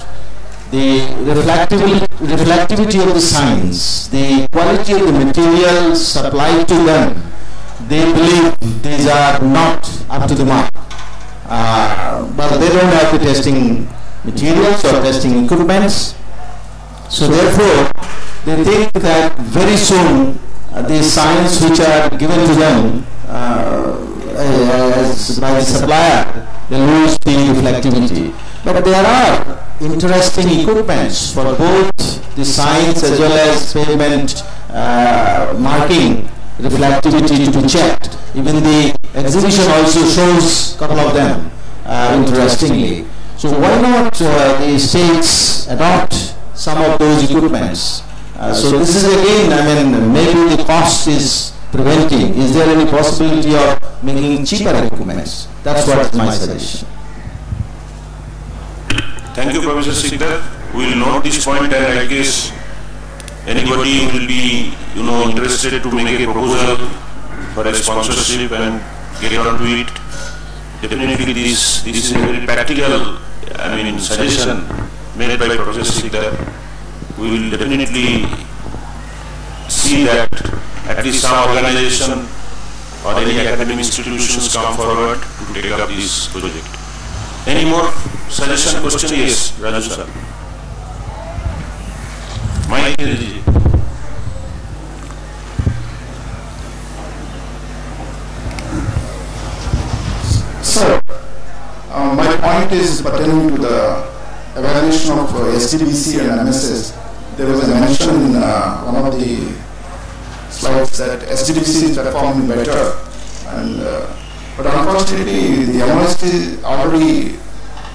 the reflectivity of the signs, the quality of the material supplied to them. They believe these are not up to the mark. But they don't have the testing materials or testing equipments. So therefore, they think that very soon the signs which are given to them by the supplier, they lose the reflectivity. But there are interesting equipments for both the signs as well as pavement marking reflectivity to be checked. Even the exhibition also shows a couple of them interestingly. So why not the states adopt some of those equipments? So this is again, maybe the cost is preventing. Is there any possibility of making cheaper equipments? That's what my suggestion. Thank you, Professor Sikdar. We will note this point, and I guess anybody will be, interested to make a proposal for a sponsorship and get onto it. Definitely, this is a very practical, suggestion made by Professor Sikdar. We will definitely see that at least some organization or any academic institutions come forward to take up this project. Any more suggestion, question? Yes, Raju sir. Mike. Sir, my point is pertaining to the evaluation of SDBC and MSS. There was a mention in one of the slides that SDBC is performing better, but unfortunately the MOST already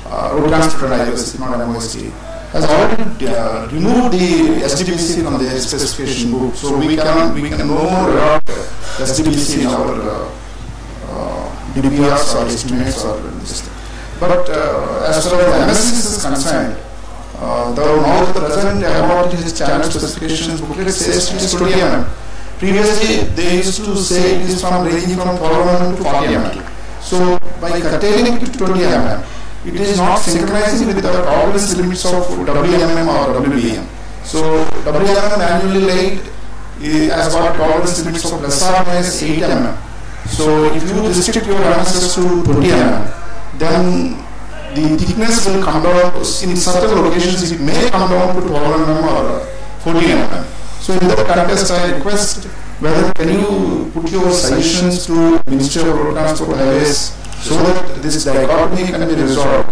Road Transport and Highways, not MOST, has already removed the SDBC from the specification book. So we can no more adopt SDBC in our DPRs or estimates or this thing. But as far as MSS is concerned, though now the present about his channel specifications booklet says it is 20 mm. Previously they used to say it is ranging from 12 mm to 40 mm. So by curtailing it to 20 mm, it is not synchronizing with the tolerance limits of WMM or WBM. So WMM annually laid has got tolerance limits of plus or minus 8 mm. So if you restrict your MSS to 20 mm, then the thickness will come down. In certain locations it may come down to 12 mm or 14 mm. So in that context I request whether can you put your suggestions to Ministry of Road Transport and Highways so that this dichotomy can be resolved.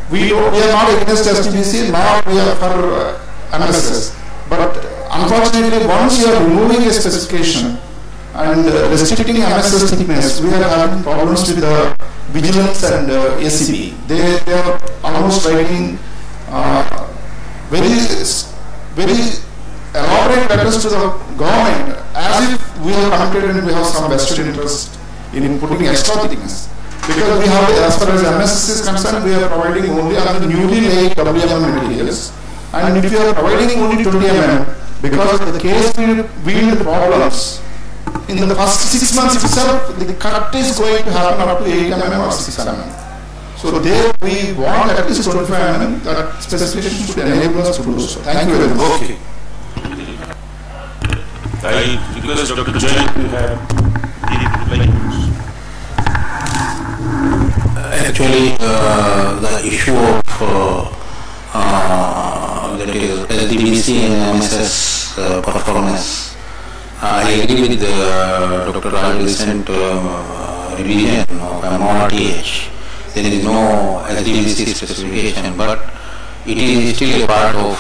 We are not against SDBC, now we are for MSS. But unfortunately once you are removing a specification and restricting MSS thickness, we are having problems with the vigilance and ACB. They are almost writing very elaborate letters to the government as if we have committed and we have some vested interest in putting extra thickness. Because we have, as far as MSS is concerned, we are providing only on the newly laid WMM materials. And if you are providing only 20 mm, because of the case wheel problems, in the first 6 months itself, the cut is going to happen up to 8 mm or 6 mm. So there we want at least 25 mm, that specification should enable us to do so. Thank you very much. Okay. I request Dr. Jain to have Actually, the issue of that is SDBC and MSS performance, I agree with Dr. Raj's recent revision of MORTH. There is no SDBC specification, but it is still a part of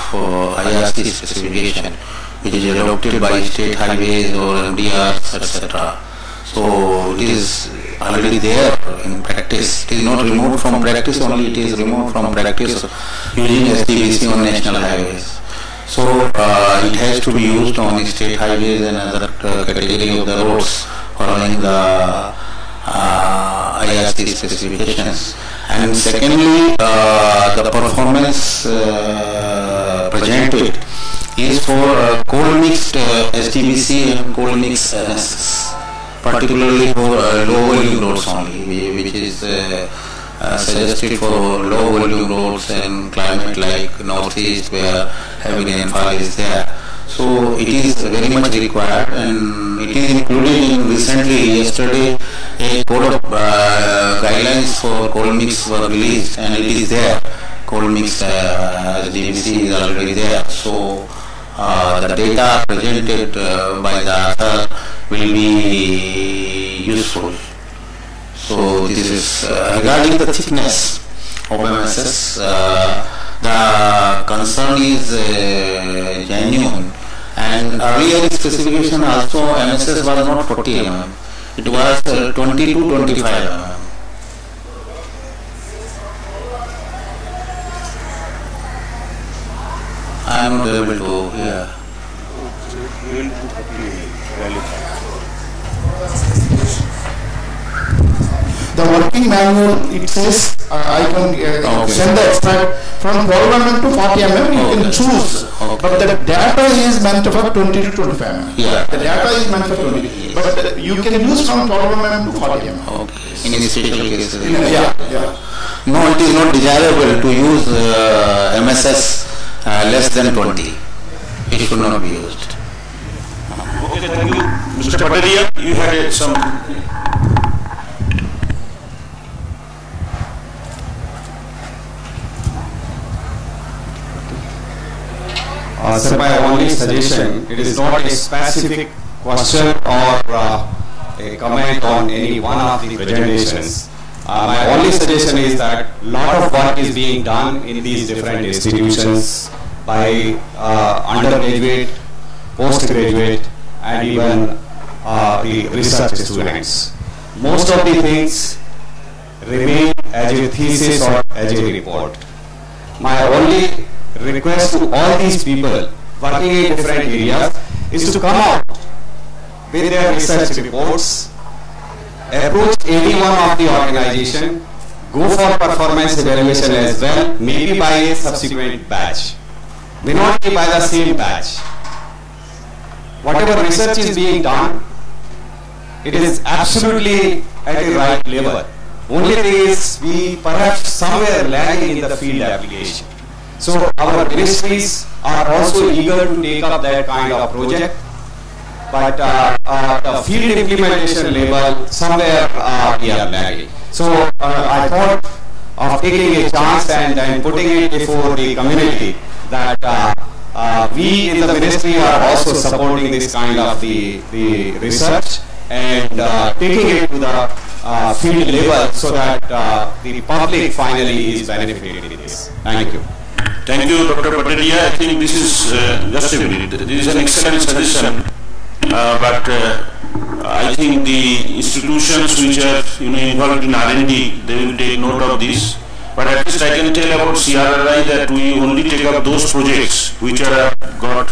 IRC specification, which is adopted by state highways or MDRs, etc. So it is already there in practice. It is not removed from practice only, it is removed from practice using SDBC on national highways. So it has to be used on state highways and other category of the roads following the IRC specifications. And secondly, the performance presented is for cold mixed SDBC and cold mixed MSS, particularly for low volume roads only, which is suggested for low volume roads and climate like northeast where heavy rainfall is there. So it is very much required, and it is included in recently yesterday a code of guidelines for coal mix were released, and it is there. Coal mix DBC is already there. So the data presented by the author will be useful. So this is regarding the thickness of MSS. The concern is genuine, and earlier specification also MSS was not 40 mm, it was 20 to 25 mm. I am not able to hear. The working manual, it says I can send the extract from 12 mm to 40 mm, you can choose. But the data is meant for 20 to 25 mm. Yeah. The data is meant for 20. But you can use from 12 mm to 40 mm. Okay. In special cases. Yeah. No, it is not desirable to use MSS less than 20. It should not be used. Okay, thank you. Mr. Pataria, you had some... Sir, my only suggestion, it is not a specific question or a comment on any one of the presentations. My only suggestion is that a lot of work is being done in these different institutions by undergraduate, postgraduate, and even the research students. Most of the things remain as a thesis or as a report. My only request to all these people working in different areas is to come out with their research reports, approach any one of the organization, go for performance evaluation as well, maybe by a subsequent batch, may not be by the same batch. Whatever research is being done, it is absolutely at a right level. Only thing is we perhaps somewhere lagging in the field application. So our ministries are also eager to take up that kind of project, but the field implementation level somewhere we are lagging. So I thought of taking a chance and putting it before the community that we in the ministry are also supporting this kind of the research and taking it to the field level so that the public finally is benefited in this. Thank you. Thank you, Dr. Pataria. I think this is just a minute. This is an excellent suggestion, but I think the institutions which are involved in R&D, they will take note of this. But at least I can tell about CRRI that we only take up those projects which are got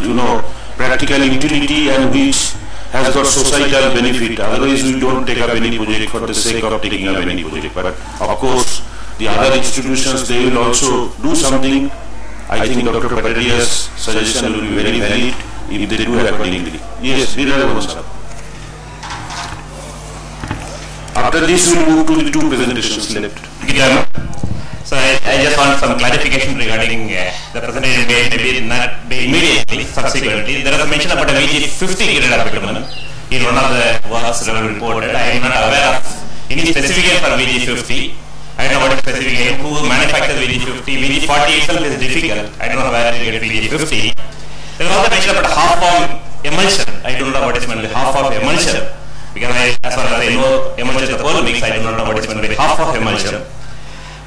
practical utility and which has got societal benefit. Otherwise, we don't take up any project for the sake of taking up any project. But of course, the other institutions, they will also do something. I think Dr. Pataria's suggestion will be very valid if they do accordingly. Yes, sir. After this, we will move to the two presentations left. So I just want some clarification regarding the presentation made, maybe not immediately, subsequently. There was a mention about a VG50 grade of bitumen in one of the works reported. I am not aware of any specification for VG50. I don't know what specification, who manufactures VG50. VG40 itself is difficult. I don't know where to get VG50. There was also mention about half-form emulsion. I don't know what is meant by half-form emulsion. Because as far as I know, emulsion is the whole mix. I do not know what is meant by half-form emulsion.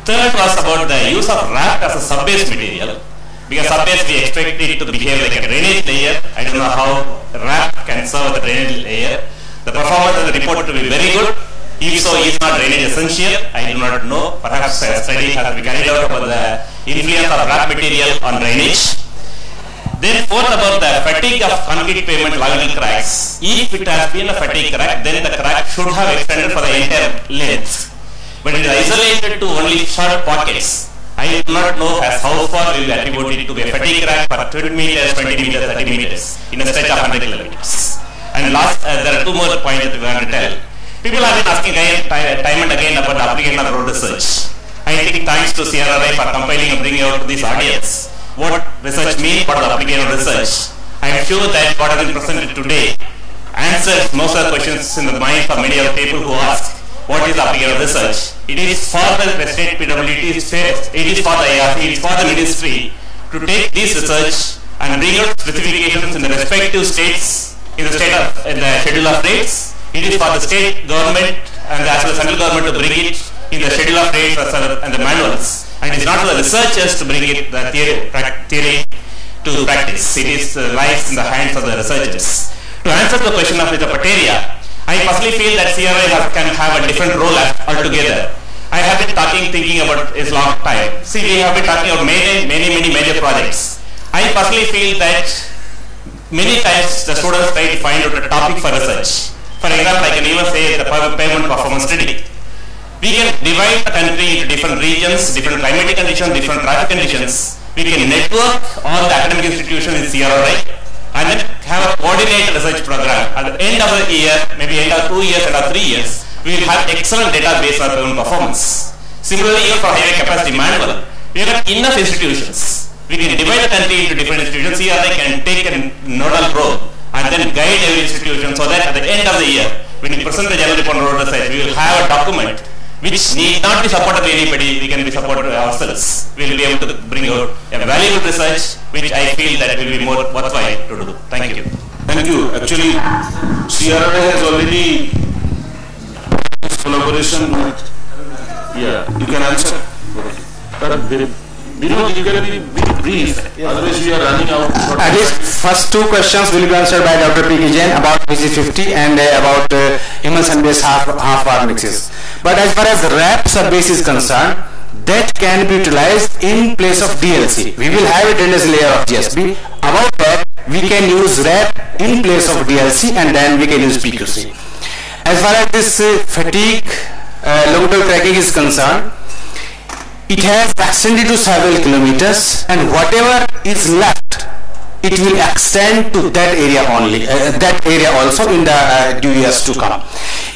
Third was about the use of RAP as a sub-base material. Because sub-base we expect it to behave like a drainage layer. I don't know how RAP can serve as a drainage layer. The performance of the report to be very good. If so, is not drainage essential? I do not know. Perhaps a study has been carried out about the influence of RAP material on drainage. Then fourth about the fatigue of concrete pavement lateral cracks. If it has been a fatigue crack, then the crack should have extended for the entire length. But it is isolated to only short pockets. I do not know as how far we will attribute it to be a fatigue crack for 20 meters, 20 meters, 30 meters in a stretch of 100 kilometers. And last, there are two more points that we want to tell. People have been asking time and again about the application of road research. I think thanks to CRRI for compiling and bringing out to this audience what research means, what the application of research. I am sure that what has been presented today answers most of the questions in the mind for many of the people who ask what is the application of research. It is for the state PWD, it is for the ARC, it is for the ministry to take this research and bring out specifications in the respective states, in the schedule of rates. It is for the state government and as well as central government to bring it in the schedule of rates and the manuals. And it is not for the researchers to bring it, the theory to practice. It is lies in the hands of the researchers. To answer the question of Mr. Pateria, I personally feel that CRI can have a different role altogether. I have been thinking about this long time. See, we have been talking about many major projects. I personally feel that many times the students try to find out a topic for research. For example, I can even say the payment performance study. We can divide the country into different regions, different climatic conditions, different traffic conditions. We can network all the academic institutions in CRRI and then have a coordinated research program. At the end of the year, maybe end of 2 years, end of 3 years, we will have excellent database on payment performance. Similarly, even for highway capacity manual, we have enough institutions. We can divide the country into different institutions. CRRI can take a nodal role and then guide every institution so that at the end of the year, when we present the general report on road research, we will have a document which need not be supported by anybody, we can be supported ourselves. We will be able to bring out a valuable research which I feel that will be more worthwhile to do. Thank you. Thank you. Actually, CRRI has already collaboration with, you can answer. You can be brief, otherwise we are running out. At least first 2 questions will be answered by Dr. P.K. Jain about VG50 and about emulsion-based half-bar mixes. But as far as RAP sub-base is concerned, that can be utilized in place of DLC. We will have a dependency layer of GSB. About that, we can use RAP in place of DLC and then we can use PQC. As far as this fatigue longitudinal cracking is concerned, it has extended to several kilometers and whatever is left, it will extend to that area only, that area also in the years to come.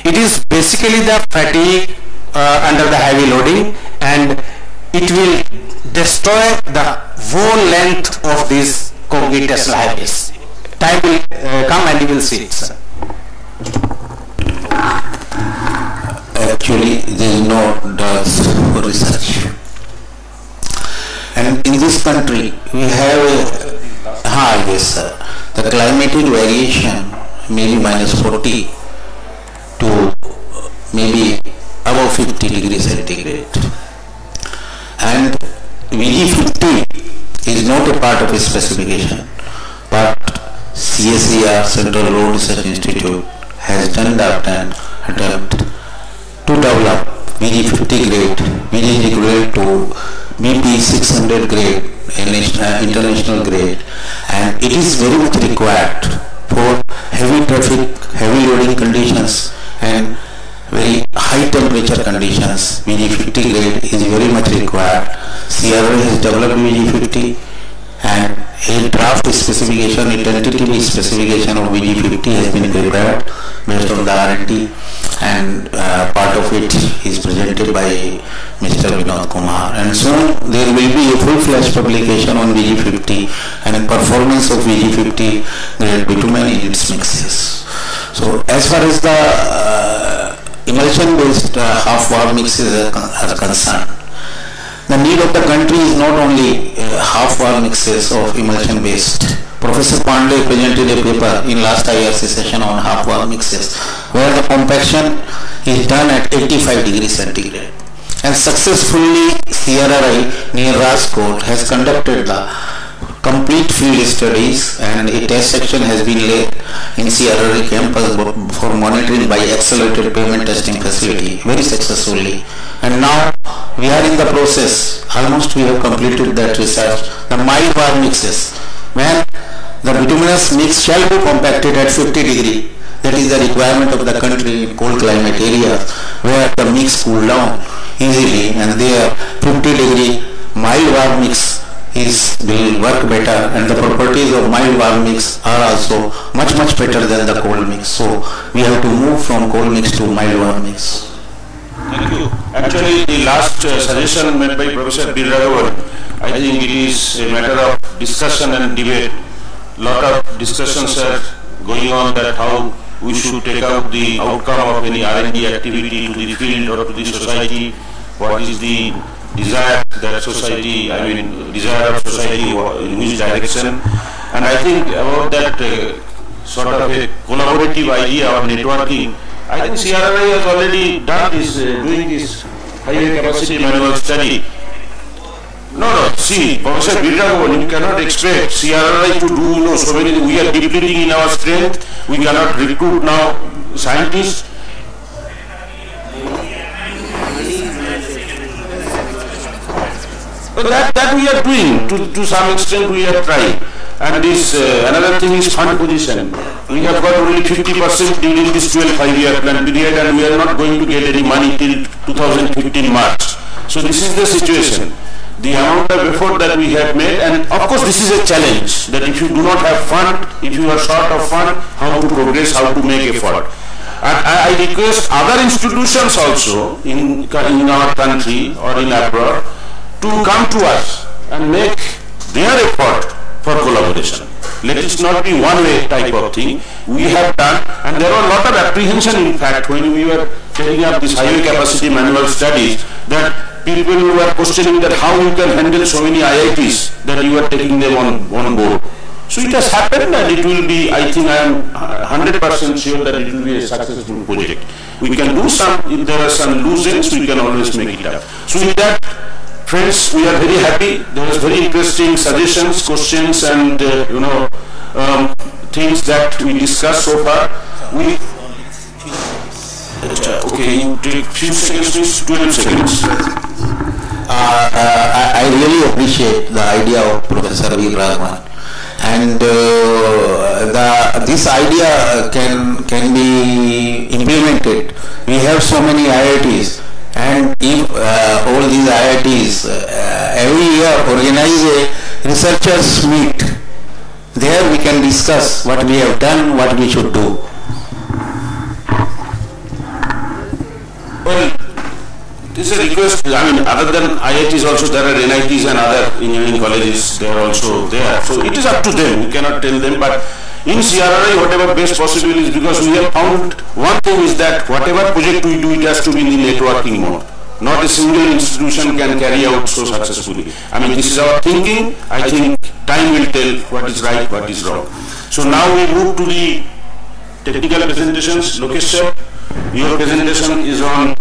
It is basically the fatigue under the heavy loading and it will destroy the whole length of this concrete Tesla highways. Time will come and you will see it, sir. Actually, there is no drugs for research. And in this country, we have yes, sir. The climatic variation maybe -40 to maybe above 50 degrees centigrade. And VG50 is not a part of a specification, but CSIR, Central Road Research Institute, has done the attempt to develop VG50 grade, which is equivalent to BP 600 grade, international grade, and it is very much required for heavy traffic, heavy loading conditions and very high temperature conditions. VG50 grade is very much required. CRRI has developed VG50 and a draft specification, a tentative specification of VG50 has been prepared based on the R&D, and part of it is presented by Mr. Vinod Kumar, and soon there will be a full-fledged publication on VG50 and performance of VG50 grade bitumen in its mixes. So as far as the emulsion-based half-bar mixes are concerned, the need of the country is not only half-bar mixes of emulsion-based. Professor Pandey presented a paper in last IRC session on half-bar mixes, where the compaction is done at 85 degrees centigrade. And successfully CRRI near Rajkot has conducted the complete field studies, and a test section has been laid in CRRI campus for monitoring by accelerated payment testing facility very successfully. And now we are in the process, almost we have completed that research, the mild bar mixes, when the bituminous mix shall be compacted at 50 degree. That is the requirement of the country in cold climate areas where the mix cool down easily, and there 50 degree mild bar mix will work better, and the properties of mild bar mix are also much better than the cold mix. So we have to move from cold mix to mild bar mix. Thank you. Actually, the last suggestion made by Professor B. Raghavan, I think it is a matter of discussion and debate. Lot of discussions are going on that how we should take out the outcome of any R&D activity to the field or to the society. What is the desire that society, desire of society in which direction? And I think about that sort of a collaborative idea or networking, I think CRRI has already done this, doing this highway capacity manual study. No, see, Professor Birraghavan, you cannot expect CRRI to do so many, we are depleting in our strength, we cannot recruit now scientists. So that we are doing, to some extent we are trying. And this, another thing is fund position. We have got only 50% during this 12 5-year plan period and we are not going to get any money till 2015 March. So this is the situation. The amount of effort that we have made, and of course this is a challenge, that if you do not have fund, if you are short of fund, how to progress, how to make effort. And I request other institutions also in our country or in abroad to come to us and make their effort for collaboration. Let it not be one-way type of thing. We have done, and there was a lot of apprehension in fact when we were taking up this highway capacity manual studies, that people were questioning that how you can handle so many IITs, that you are taking them on board. So it has happened and it will be, I think I am 100% sure that it will be a successful project. We can do some, if there are some loose ends, we can always make it up. So with that, friends, we are very happy. There was very interesting suggestions, questions and things that we discussed so far. Okay, you take few seconds, please, 12 seconds. I really appreciate the idea of Professor B. Raghavan, and this idea can be implemented. We have so many IITs, and if all these IITs every year organize a researchers meet, there we can discuss what we have done, what we should do. Well, this is a request. Other than IITs also there are NITs and other engineering colleges, they are also there. So it is up to them, we cannot tell them, but in CRRI whatever best possible is, because we have found one thing is that whatever project we do, it has to be in the networking mode. Not a single institution can carry out so successfully. This is our thinking. I think time will tell what is right, what is wrong. So now we move to the technical presentations. Lokesh sir, your presentation is on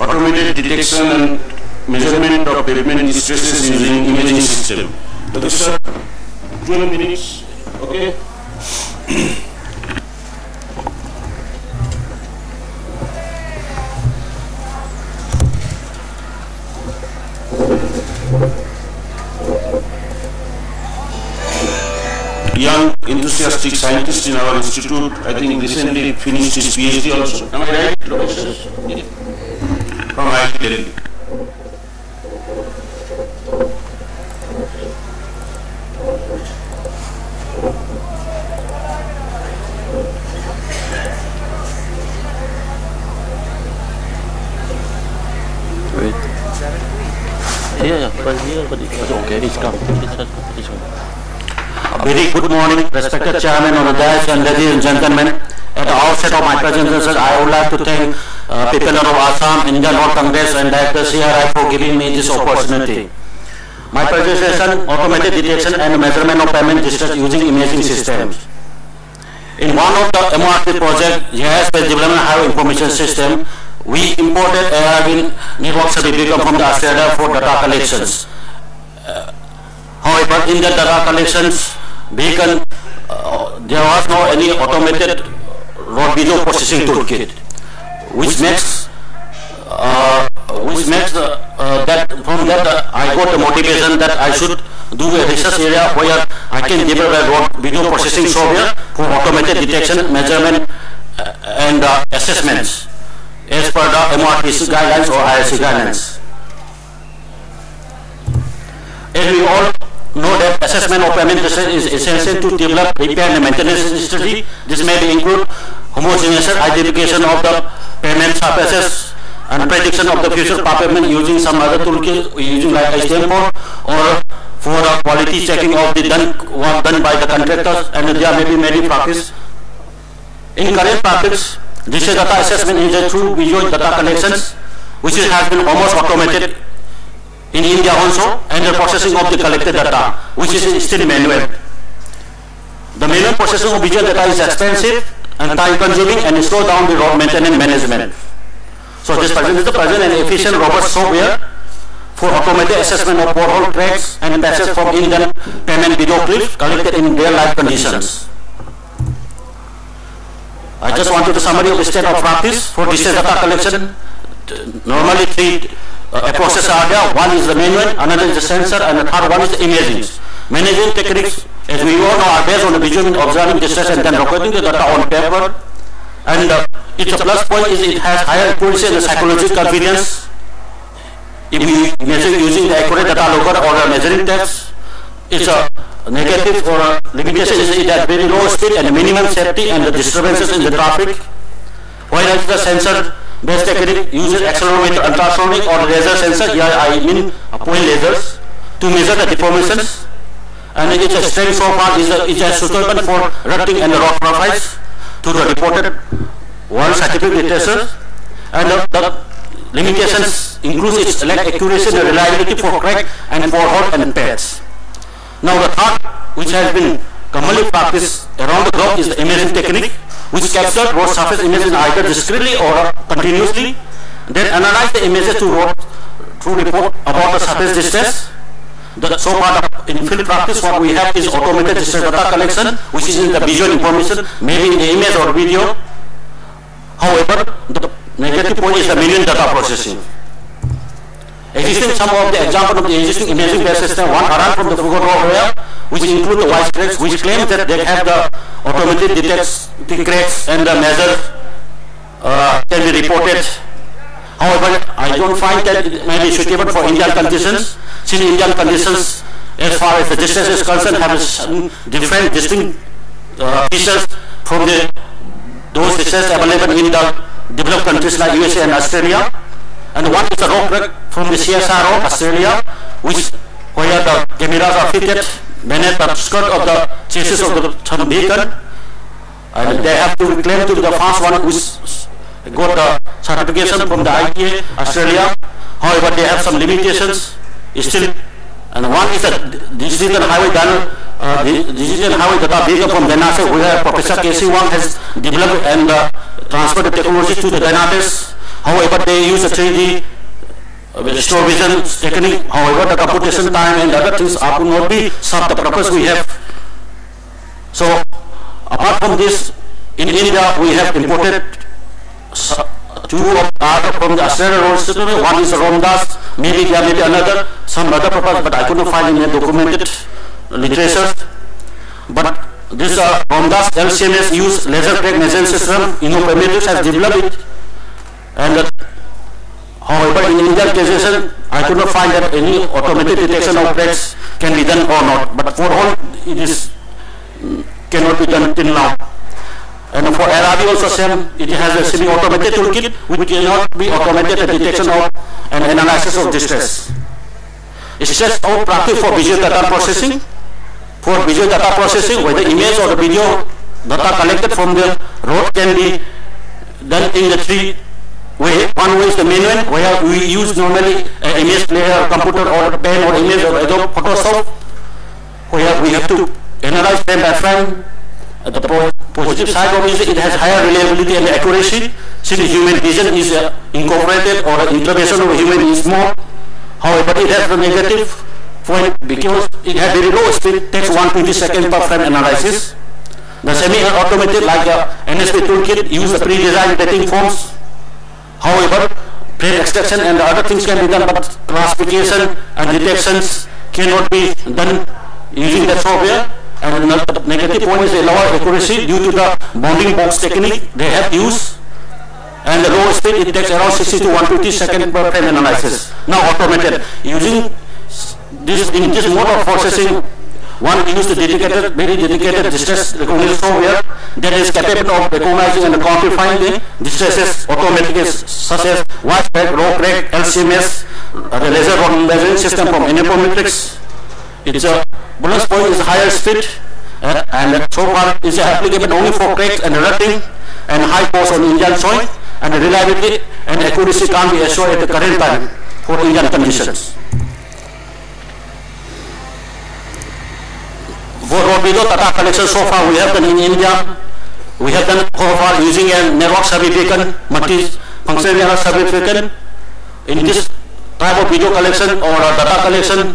automated detection and measurement of pavement stresses using imaging system. Lokesh sir, 12 minutes, okay? Young, enthusiastic scientist in our institute, I think recently finished his PhD also. Am I right? From IIT Delhi. Very good morning, respected Chairman of the dais and ladies and gentlemen. At the outset of my presentation, I would like to thank people of Assam, Indian World Congress and Director CRI for giving me this opportunity. My presentation, automated detection and measurement of pavement distress using imaging systems. In one of the MRT project, GIS-based development highway information system, we imported ARB network certificate from Australia for data collections. However, in the data collections vehicle, there was no any automated road video processing toolkit, which makes that from that I got the motivation that I should do a research area where I can develop a road video processing software for automated detection, measurement, and assessments as per the MRTC guidelines or IRC guidelines. As we all know that assessment of pavement distress is essential to develop repair and maintenance strategy. This may include homogeneous identification of the pavement surfaces, and prediction of the future performance using some other toolkit, using like HTML or for quality checking of the work done by the contractors, and there may be many practice. In current practice, this data assessment is a true visual data collections, which has been almost automated in India also, and the processing of the collected data, which is still manual. The manual processing of visual data is expensive and time consuming and slow down the road maintenance management. So this is the present and efficient robust software for automated assessment of pothole cracks and patches from Indian payment video clips collected in real life conditions. I just wanted to summary of the state of practice for digital data collection. Normally three processes are there. One is the manual, another is the sensor, and the third one is the imaging. Managing techniques, as we all know, are based on the visual observing distress and then recording the data on paper. And its plus point is it has higher accuracy and psychological confidence. If we measure using the accurate data logger or a measuring text, it's a negative or limitation is it has very low speed and minimum safety and the disturbances in the traffic. Whereas the sensor based technique uses accelerometer, ultrasonic or laser sensor, here I mean point lasers, to measure the deformations. And its strength so far is suitable for routing and rock profiles to the reported world scientific literature, and the limitations include its lack accuracy and reliability for crack and pothole and patch. Now the third, which has been commonly practiced around the globe, is the imaging technique, which captures road surface images either discretely or continuously, then analyze the images to report about the surface distance. So far in field practice what we have is automated digital data collection, which is in the visual information, maybe in the image or video. However, the negative point is the manual data processing. Existing some of the example of the existing imaging based system, one around from the Fugot area, which include the voice cracks, which claim that they have the automated detects the cracks and the measures can be reported. However, I don't find that it may be suitable for Indian conditions, since Indian conditions, as far as the distance is concerned, have different distinct features from those distances available in the developed countries like USA and Australia. And one is the rock crack from the CSIRO, Australia, where the cameras are fitted beneath the skirt of the chassis of the vehicle, and they have to claim to be the first one which got the certification from the ITA, Australia. However, they have some limitations still. And one is the digital highway data vehicle from Dynasys, where Professor K.C. Wang has developed and transferred the technology to the Dynasys. However, they use a 3D store vision technique. However, the computation time and other things could not be served the purpose we have. So, apart from this, in India we have imported two from the Australian road system. One is Romdas, maybe there may be another, some other purpose, but I could not find in the documented literature. But this Romdas LCMS use laser crack measurement system, Innoprimitive has developed it. And however, in Indian cases, I could not find that any automated detection of cracks can be done or not. But for all, it is cannot be done till now. And for LRB also same, it has a semi-automated toolkit which cannot be automated detection of and analysis of distress. It's just our practice for visual data processing. For visual data processing, whether image or the video data collected from the road can be done in the three ways. One way is the manual, where we use normally an image player, computer or pen or image or Adobe Photoshop, where we have to analyze frame by frame. The positive side of it has higher reliability and accuracy, since human vision is incorporated or intervention of human is more. However, it has the negative point because it has very low speed, takes 120 seconds per frame analysis. The semi-automated like the NSP toolkit use the pre-designed dating forms. However, frame extraction and the other things can be done, but classification and detections cannot be done using the software. And the negative point is a lower accuracy due to the bounding box technique they have used, and the low speed, it takes around 60 to 150 seconds per frame analysis. Now automated using this in this mode of processing, one use the dedicated, very dedicated distress recognition software that is capable of recognizing and quantifying the distresses automatically, such as white crack, raw crack, LCMS, the laser measuring system from Enipometrics. Its balance point is higher speed, and so far is applicable only for cracks and rutting and high force on engine joint, and reliability and accuracy can be assured at the current time for engine conditions. For video data collection so far we have done in India, we have done so far using a network survey beacon, multi-functional network survey beacon. In this type of video collection or data collection,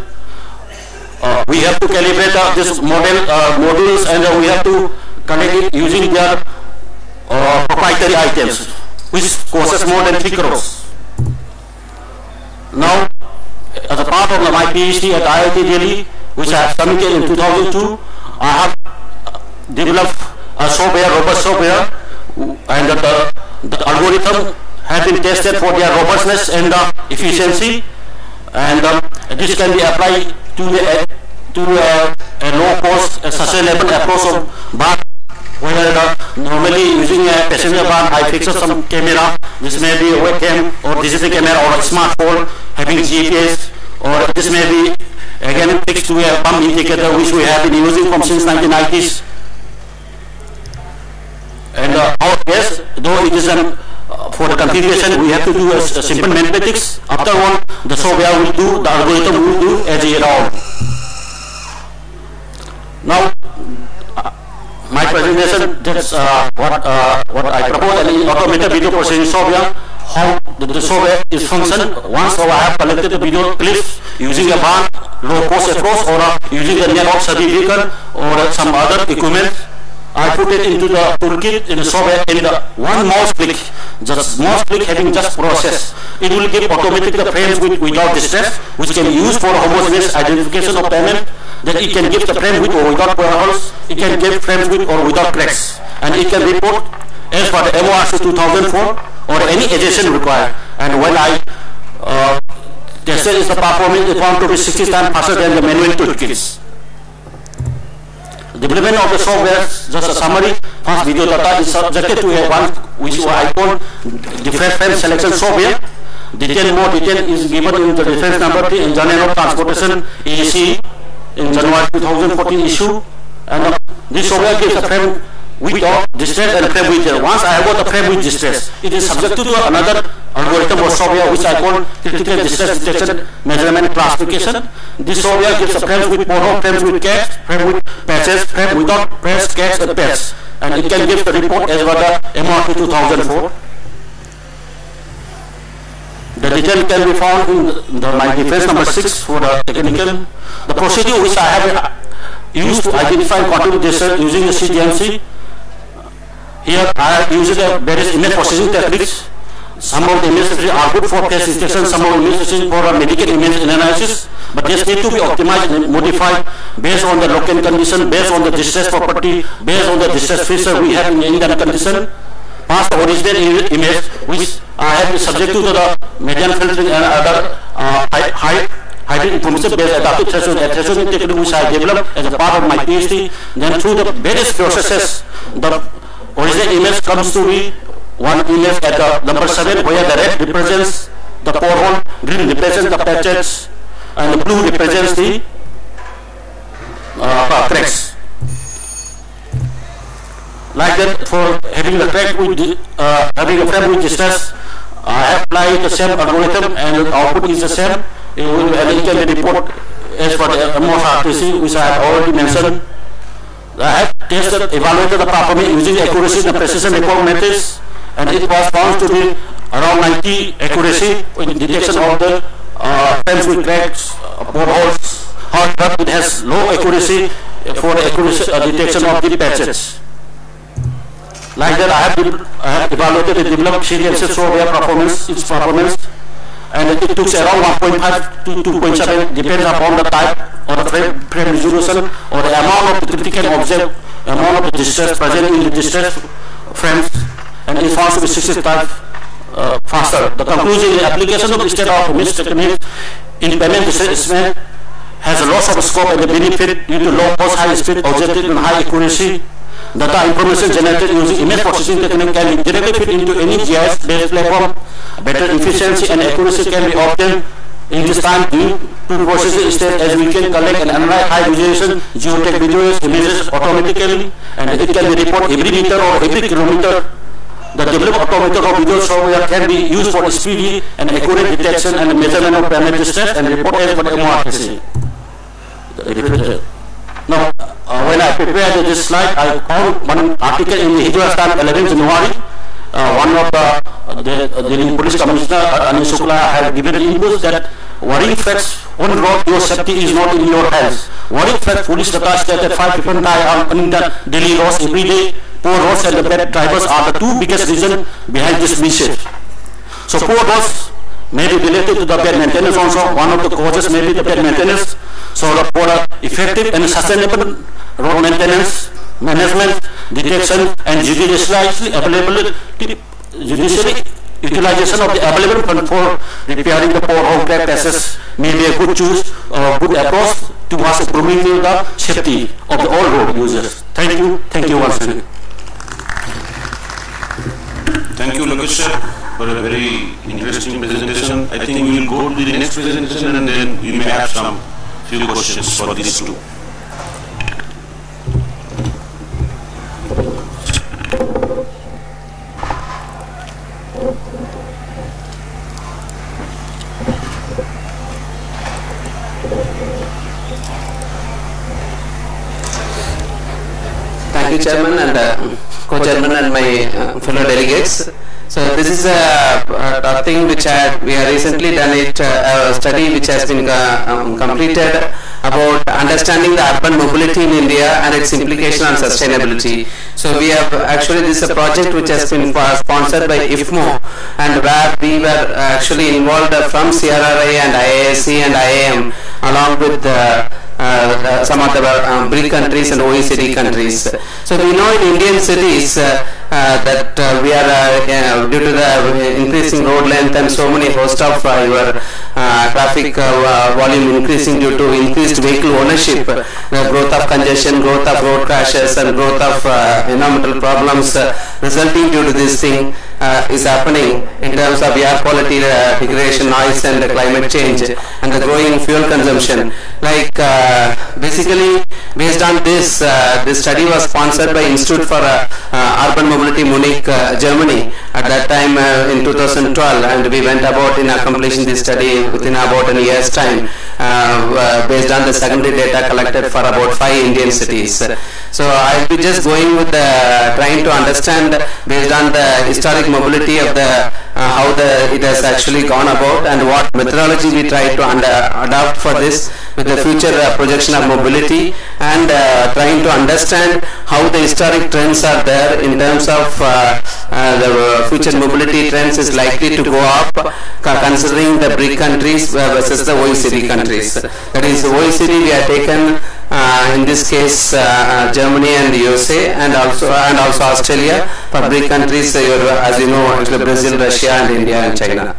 we have to calibrate this modules, and we have to connect it using their proprietary items, which costs more than 3 crores. Now, as a part of my PhD at IIT Delhi, which I have submitted in 2002, I have developed a software, robust software, and the algorithm has been tested for their robustness and efficiency, and this can be applied to a low-cost, sustainable approach of bar, where normally using a passenger bar, I fix some camera. This may be a webcam or digital camera or a smartphone having GPS, or this may be again fixed to a pump indicator, which we have been using from since 1990s. And yes, though it is for the configuration, we have to do a simple mathematics. After one, the software will do, the algorithm will do as it all. Now, my presentation, that's what I propose, an automated video processing software, how the software is function. Once I have collected the video clips using a bar, low cost approach, or using the network survey beacon or some other equipment, I put it into the toolkit in the software in the one mouse click, just mouse click having just process. It will give automatically the frames without distress, which can be used for homogeneous identification of payment. That it can give the frame with or without power holes, it can give frames with or without cracks, and it can report as per the MORC 2004 or any adjacent required. And when I tested is the performance, it found to be 60 times faster than the manual toolkits. Development of the software, just a summary. First, video data is subjected to a one which I call different frame selection software. More detail is given in the reference number 3 in Journal of Transportation AEC in January 2014 issue, and this software gives a frame with distress and frame with distress. Once I have got the frame with distress, it is subject to another algorithm or software which I call critical distress detection measurement classification. This software gives a frame with mono, frames with caps, frame with patches, frame without press, caps and patches, and it can give the report as well the MORC 2004. The detail can be found in my reference number 6 for the technical. The procedure which I have used to identify quantum distress using the CDMC. Here I have used various image processing techniques. Some of the images are good for face detection, some of the images for medical image analysis, but these need to be optimized and modified based on the local condition, based on the distress property, based on the distress feature we have in the Indian condition. Past the original image, which I have been subject to the median filtering and other hybrid information based adaptive thresholding technique which I developed as a part of my PhD. Then through the various processes, the original image comes to be one image at the number 7, where the red represents the porehole, green represents the patches, and the blue represents the cracks. Like that, for having the crack with having a frame with distress, I applied the same algorithm and the output is the same. It will be analytically report as for the MORC, which I have already mentioned. I have tested, evaluated the performance using accuracy and precision report methods, and it was found to be around 90 accuracy in detection of the frames with cracks, portholes. However, it has low accuracy for accuracy detection of the patches. Like that, I have evaluated and developed CDMC software performance, its performance, and it took around 1.5 to 2.7, depends upon the type or the frame resolution or the amount of the critical object, amount of the distress present in the distress frames, and it found to be 60 times faster. The conclusion is the application of the state of image technique in payment distress has a loss of scope and the benefit due to low cost, high speed, objective and high accuracy. Data information generated using image processing technique can be directly fit into any GIS-based platform. Better efficiency and accuracy can be obtained in this time due to processing stage, as we can collect and analyze high resolution geotech videos, images automatically, and it can be reported every meter or every kilometer. The developed automated or video software can be used for speedy and accurate detection and measurement of parameter stress and report as per MORTC. Now, when I prepared this slide, I found one article in the Hindustan 11th January. One of the Delhi Police Commissioner Anish Shukla had given input that worrying facts on road, your safety is not in your hands. Worrying facts, police data stated 5 people die on the Delhi roads every day. Poor roads and the bad drivers are the two biggest reasons behind this message. So poor roads may be related to the bad maintenance also. One of the causes may be the bad maintenance. So the poor effective and sustainable road maintenance, management, detection and judicially utilization of the available fund for repairing the poor road practices may be a good choice or good approach towards improving the safety of the all road users. Thank you once again. Thank you, Lokesh sir, for a very interesting presentation. I think we will go to the next presentation and then we may have some few questions for these two. Thank you, Chairman and Co-Chairman and my fellow delegates. So this is a thing which we have recently done it, a study which has been completed about understanding the urban mobility in India and its implication on sustainability. So we have actually, this is a project which has been sponsored by IFMO, and where we were actually involved from CRRI and IISc and IIM along with some of the BRIC countries and OECD countries. So we know in Indian cities that we are due to the increasing road length and so many host of your traffic volume increasing due to increased vehicle ownership, the growth of congestion, growth of road crashes and growth of environmental problems resulting due to this thing is happening in terms of air quality degradation, noise and climate change and the growing fuel consumption. Like basically based on this, this study was sponsored by Institute for Urban Mobility Munich, Germany at that time in 2012, and we went about in accomplishing this study within about a year's time based on the secondary data collected for about 5 Indian cities. So I'll be just going with trying to understand based on the historic mobility of the how it has actually gone about and what methodology we try to adopt for this with the future projection of mobility, and trying to understand how the historic trends are there in terms of the future mobility trends is likely to go up considering the BRIC countries versus the OECD countries. That is, OECD we have taken in this case Germany and USA and also Australia. For BRIC countries, as you know, actually Brazil, Russia and India and China.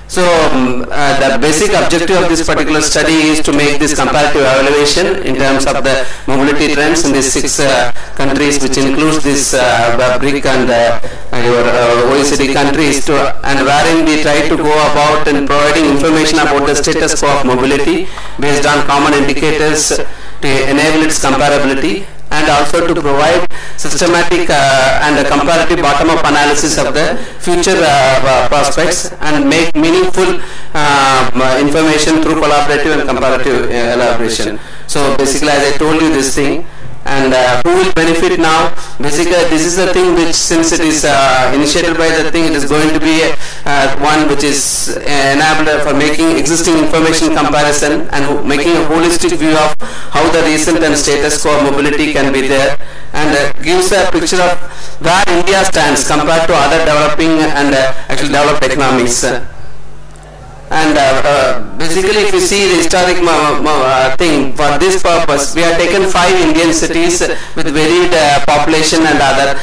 So the basic objective of this particular study is to make this comparative evaluation in terms of the mobility trends in these 6 countries, which includes this BRIC and your OECD countries, and wherein we try to go about in providing information about the status quo of mobility based on common indicators to enable its comparability, and also to provide systematic and a comparative bottom-up analysis of the future prospects and make meaningful information through collaborative and comparative elaboration. So basically, as I told you this thing, and who will benefit now? Basically, this is the thing which, since it is initiated by the thing, it is going to be one which is enabled for making existing information comparison and making a holistic view of how the recent and status quo mobility can be there, and gives a picture of where India stands compared to other developing and actually developed economies. And basically, if you see the historic thing, for this purpose, we have taken 5 Indian cities with varied population and other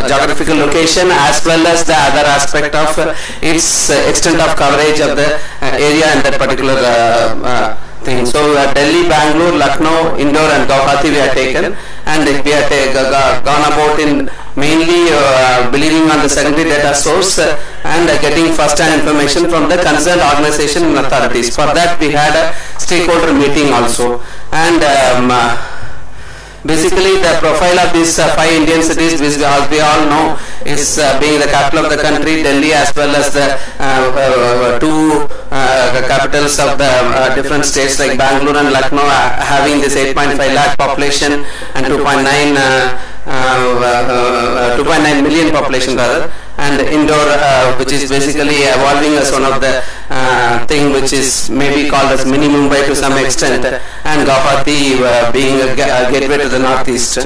geographical location, as well as the other aspect of its extent of coverage of the area in that particular thing. So Delhi, Bangalore, Lucknow, Indore and Guwahati we have taken, and we have gone about in mainly believing on the secondary data source and getting first-hand information from the concerned organization and authorities. For that we had a stakeholder meeting also, and basically the profile of these 5 Indian cities, which as we all know is being the capital of the country, Delhi, as well as the 2 capitals of the different states like Bangalore and Lucknow, having this 8.5 lakh population and 2.9 million population rather, and Indore, which is basically evolving as one of the thing which is maybe called as mini Mumbai to some extent, and Guwahati being a gateway to the northeast.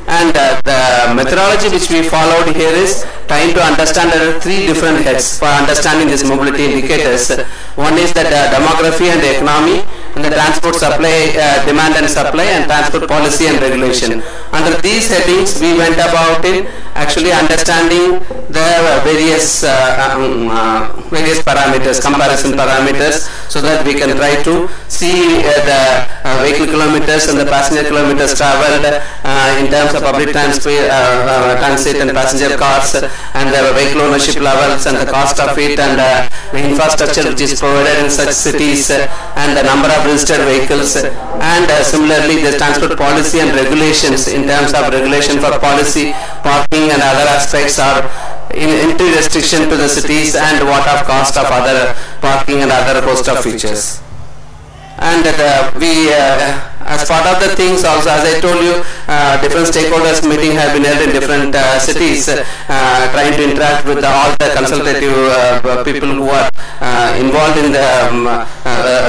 And the methodology which we followed here is trying to understand there are 3 different heads for understanding these mobility indicators. One is the demography and the economy, and the transport supply, demand and supply, and transport policy and regulation. Under these headings, we went about in actually understanding the various parameters, comparison parameters, so that we can try to see the vehicle kilometers and the passenger kilometers traveled in terms of public transit and passenger cars, and the vehicle ownership levels and the cost of it, and the infrastructure which is provided in such cities, and the number of registered vehicles, and similarly the transport policy and regulations in terms of regulation for policy, parking and other aspects are entry restriction to the cities, and what of cost of other parking and other host of features. And we as part of the things also, as I told you, different stakeholders meeting have been held in different cities, trying to interact with all the consultative people who are involved in the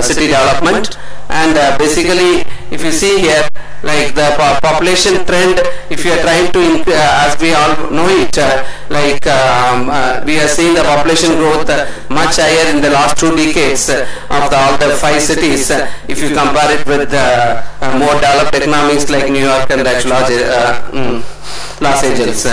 city development. And basically, if you see here, like the population trend, if you are trying to, as we all know it, we are seeing the population growth much higher in the last 2 decades of all the 5 cities, if you compare it with more developed economies like New York and Los Angeles.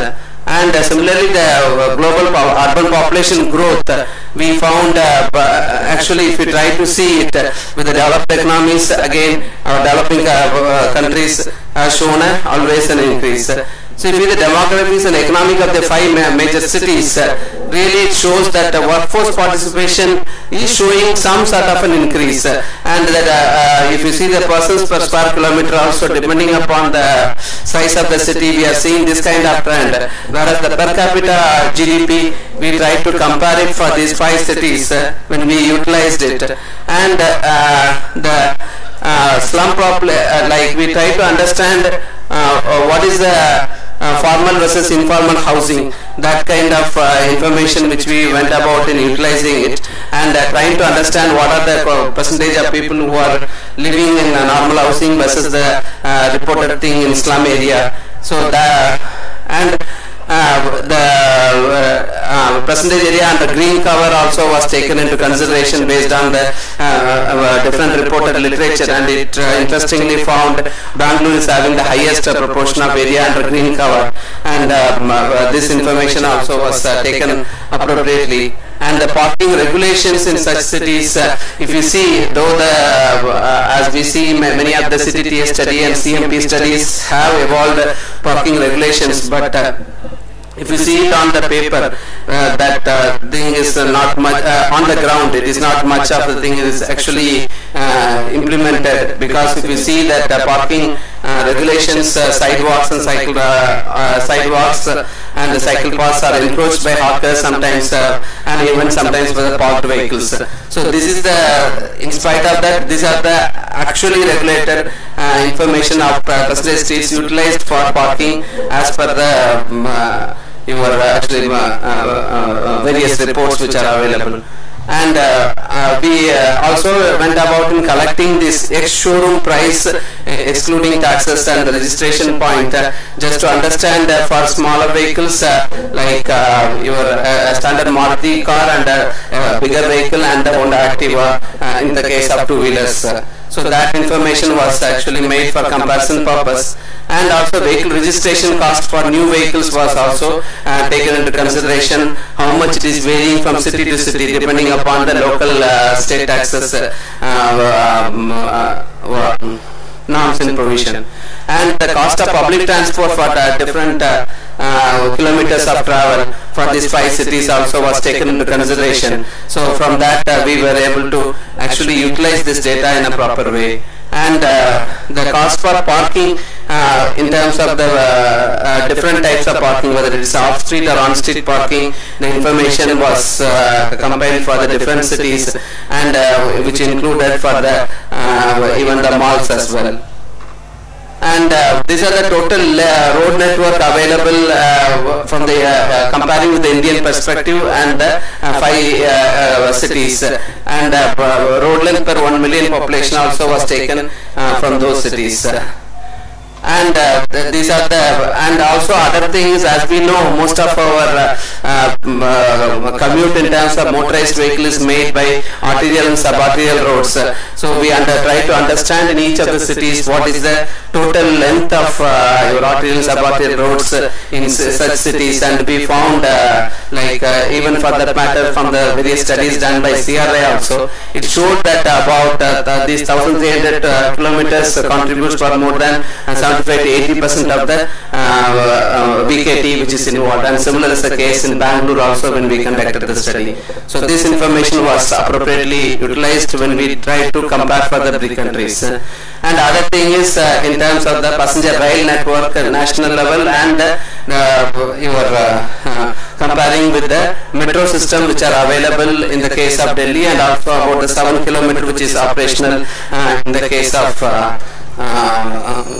And similarly, the global urban population growth, we found actually, if you try to see it with the developed economies, again our developing countries have shown always an increase. So if you see the demographics and economic of the 5 major cities, really it shows that the workforce participation is showing some sort of an increase, and that if you see the persons per square kilometer also, depending upon the size of the city, we are seeing this kind of trend. Whereas the per capita GDP, we try to compare it for these 5 cities when we utilized it, and the slum like we try to understand what is the formal versus informal housing, that kind of information which we went about in utilizing it, and trying to understand what are the percentage of people who are living in normal housing versus the reported thing in slum area. So the percentage area and the green cover also was taken into consideration based on the different reported literature, and it interestingly found Bangalore is having the highest proportion of area under green cover, and this information also was taken appropriately. And the parking regulations in such cities, if you see, though as we see many of the CTTS study and CMP studies have evolved parking regulations, but if you see it on the paper, that thing is not much on the ground. It is not much of the thing is actually implemented, because if you see that parking regulations, sidewalks and sidewalks and the cycle paths are encroached by hawkers sometimes, and even sometimes for the parked vehicles. So this is the, in spite of that, these are the actually regulated information of percentage streets utilized for parking as per the various reports which are available. And we also went about in collecting this ex-showroom price, excluding taxes and the registration point, just to understand for smaller vehicles like your standard Maruti car and bigger vehicle and the Honda Activa in the case of two-wheelers. So that information was actually made for comparison purpose, and also vehicle registration cost for new vehicles was also taken into consideration, how much it is varying from city to city depending upon the local state taxes norms and provision. And the cost of public transport for the different kilometers of travel for these 5 cities also was taken into consideration. So from that we were able to actually utilize this data in a proper way. And the cost for parking in terms of the different types of parking, whether it is off-street or on-street parking, the information was compiled for the different cities, and which included for the even the malls as well. And these are the total road network available from the comparing with the Indian perspective and the 5 cities, and road length per 1 million population also was taken from those cities. And these are the, and also other things, as we know, most of our commute in terms of motorized vehicle is made by arterial and subarterial roads. So we try to understand in each of the cities what is the total length of your arterial and subarterial roads in such cities, and we found like even for that matter from the various studies done by CRI also, it showed that about these 1,300 kilometers contributes for more than 75 to 80% of the BKT which is involved, and similar is the case in Bangalore also when we conducted the study. So this information was appropriately utilized when we tried to compare for the three countries. And other thing is in terms of the passenger rail network at national level, and comparing with the metro system which are available in the case of Delhi, and also about the 7 km which is operational in the case of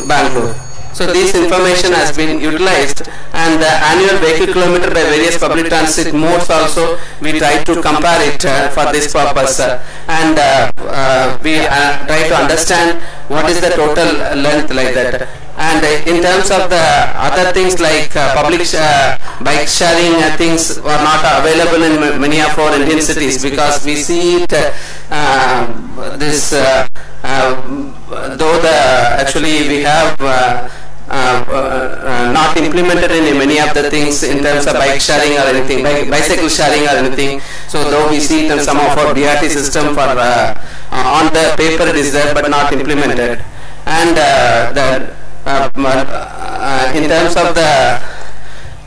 Bangalore. So this information has been utilized, and the annual vehicle kilometer by various public transit modes also we try to compare it for this purpose, and we try to understand what is the total length like that. And in terms of the other things like public bike sharing things are not available in many of our Indian cities, because we see it though actually we have not implemented in many of the things in terms of bike sharing or anything, bicycle sharing or anything. So though we see it in some of our BRT system for on the paper it is there but not implemented. And in terms of the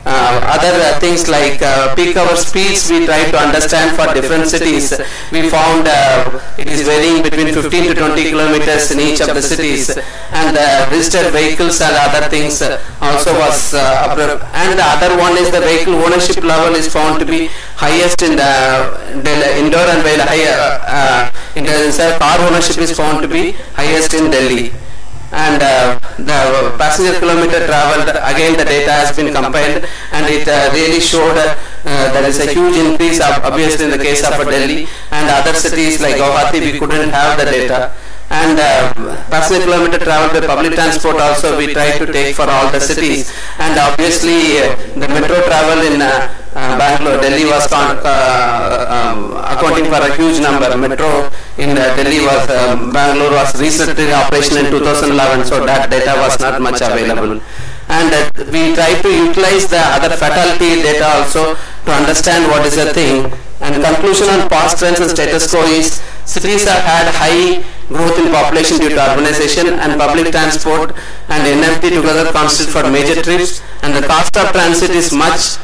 other things like peak hour speeds, we try to understand for different cities. We found it is varying between 15 to 20 kilometers in each of the cities, and registered vehicles and other things also was and the other one is the vehicle ownership level is found to be highest in the indoor, and while higher in the car ownership is found to be highest in Delhi. And the passenger kilometer traveled, again the data has been compiled, and it really showed there is a huge increase obviously in the case of Delhi, and other cities like Guwahati we couldn't have the data. And passenger kilometer traveled by public transport also we try to take for all the cities, and obviously the metro travel in Bangalore, Delhi was accounting for a huge number. Metro in Delhi was, Bangalore was recently in operation in 2011, so that data was not much available. And we try to utilize the other fatality data also to understand what is the thing. And conclusion on past trends and status quo is cities have had high growth in population due to urbanization, and public transport and NMT together constitute for major trips, and the cost of transit is much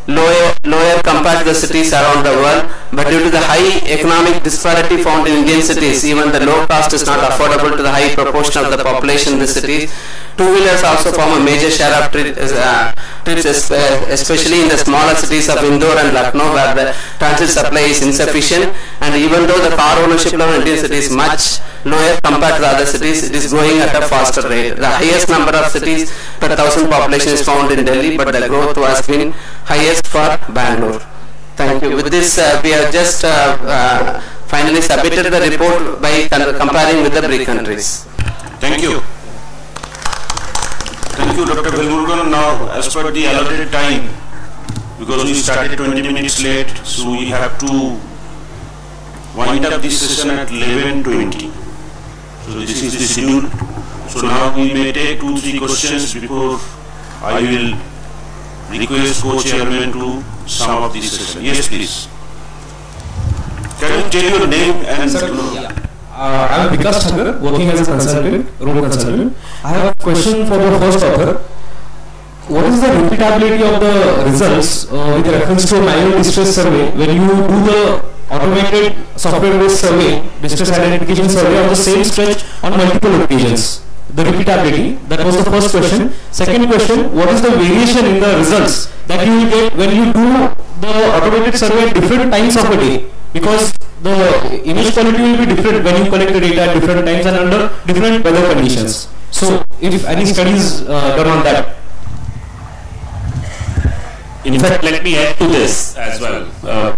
lower compared to the cities around the world, but due to the high economic disparity found in Indian cities, even the low cost is not affordable to the high proportion of the population in the cities. Two-wheelers also form a major share of trips, especially in the smaller cities of Indore and Lucknow, where the transit supply is insufficient, and even though the car ownership level in Indian cities is much lower compared to the other cities, it is growing at a faster rate. The highest number of cities per 1,000 population is found in Delhi, but the growth has been highest for Bangalore. Thank you. With this, we have just finally submitted the report by comparing with the BRIC countries. Thank you. Thank you, Dr. Velmurugan. Now, as per the allotted time, because we started 20 minutes late, so we have to wind up this session at 11:20. So this is the schedule. So now we may take 2-3 questions before I will request co-chairman to sum up this session. Yes, please. Can you tell your name and... I am Vikas Thakur, working as a consultant, road consultant. I have a question for the first author. What is the repeatability of the results with reference to manual distress survey when you do the automated software-based survey, distress identification survey on the same stretch on multiple occasions? The repeatability, that was the first question. Second question, what is the variation in the results that you will get when you do the automated survey at different times of the day? Because the image quality will be different when you collect the data at different times and under different weather conditions. So, if any studies done on that? In fact, let me add to this as well.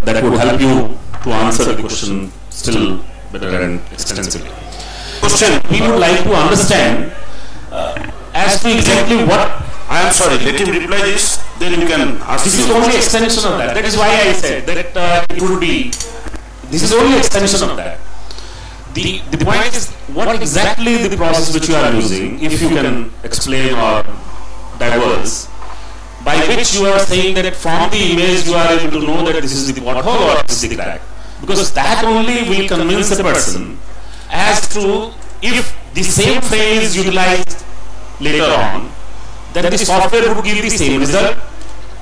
That would help you to answer the question still better and extensively. Question: we would like to understand as to exactly what. I am sorry, let him reply this, then you can ask. This is only extension of that. That is why I said that it would be. This is only extension of that. The point is what exactly the process which you are using, if you can explain or diverse, by which you are saying that from the image you are able to know that this is the pothole or this is the crack. Because that only will convince a person as to if the same frame is utilized later on, then the software would give the same result,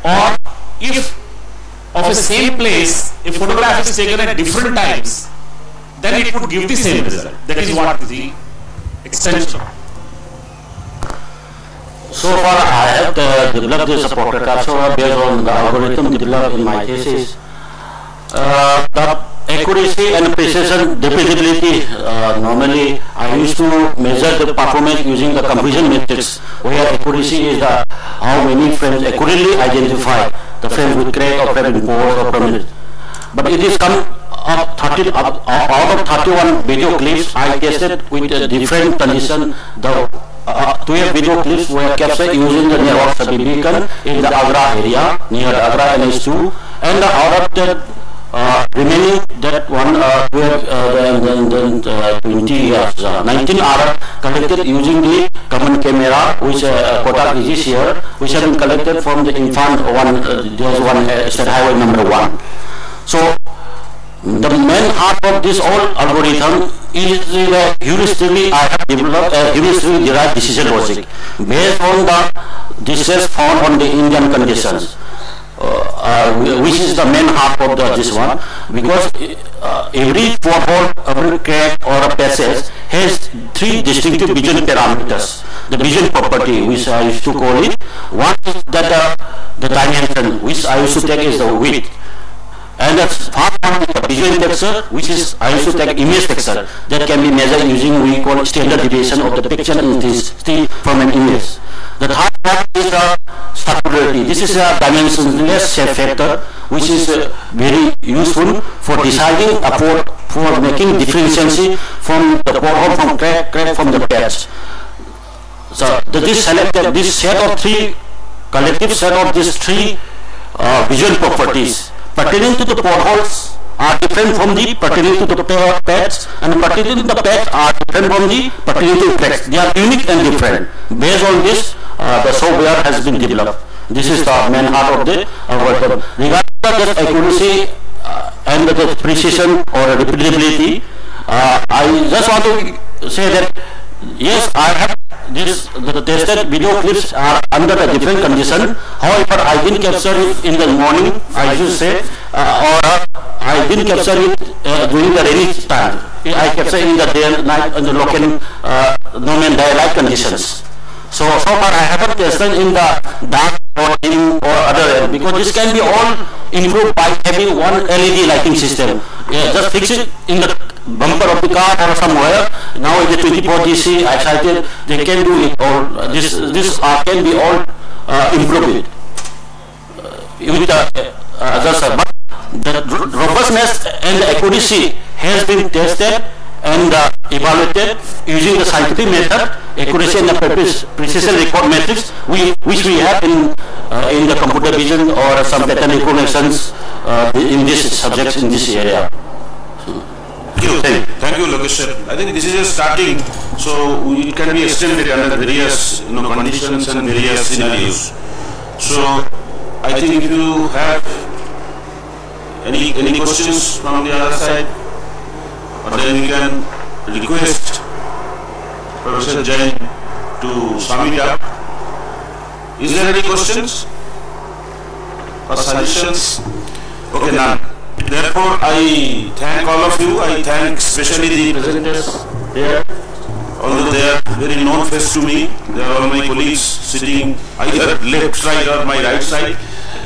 or if of a same place, if photograph is taken at different times, then it would give the same result. That is what is the extension. So far I have developed this protocol so based on the algorithm developed in my thesis. The accuracy and precision repeatability, normally I used to measure the performance using the confusion matrix, where accuracy is the how many frames accurately identify the frames with crack or frame with pores or prominence. But it is come up out of 31 video clips I tested with a different condition. The 12 video clips were captured using the network survey beacon in the Agra area near the Agra NH2, and the out of the remaining that one 19 are collected using the common camera, which Kotak is here, which have been collected from the infant one. There's one state highway number 1. So the main heart of this whole algorithm is heuristically I have developed a heuristically derived decision logic based on the distress found on the Indian conditions. Which is the main heart of this one, because every pothole, every crack or a passage has 3 distinctive vision parameters. The vision property, which I used to call it, one is that the dimension, which I used to take as the width, and the third one is the vision texture, which is I used to take image texture that can be measured using we call standard deviation of the picture intensity from an image. The third one is the circularity. This is a dimensionless shape factor, which is very useful for deciding for making differentiation from the pothole from crack from the patch. So this set of 3 collective set of these 3 visual properties pertaining to the potholes are different from the pertaining to the patch, and pertaining to the patch are different from the pertaining to cracks. They are unique and different. Based on this, the software has been developed. This is the main heart of the algorithm. Regarding the accuracy and the precision or repeatability, I just want to say that yes, I have the tested video clips are under a different condition. However, I didn't capture it in the morning, I should say, or I didn't capture it during the rainy time. I capture it in the day and night in the local nomen daylight conditions. So far I haven't tested in the dark or in or other, because this can be all improved by having one LED lighting system. Yeah, just fix it in the bumper of the car or somewhere. Now it is 24 DC excited, they can do it all. This can be all improved with but the robustness and the accuracy has been tested and evaluated using the scientific method, accuracy and the precision record metrics which we have in the computer vision or some pattern recognitions in this subjects in this area. Thank you, Lokesh sir. I think this is a starting, so it can be extended under various conditions and various scenarios. So I think if you have any questions from the other side, or then we can request Professor Jain to sum it up. Is there any questions or suggestions? Okay, none. Therefore, I thank all of you. I thank especially the presenters here, although they are very known face to me. They are all my colleagues sitting either left side or my right side.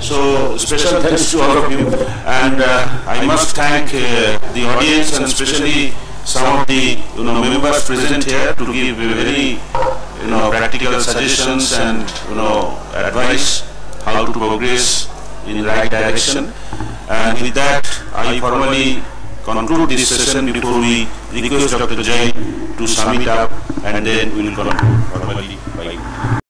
So special thanks to all of you. And I must thank the audience and especially some of the members present here to give very practical suggestions and advice how to progress in the right direction. And with that, I formally conclude this session before we request Dr. Jain to sum it up, and then we will conclude formally. Bye.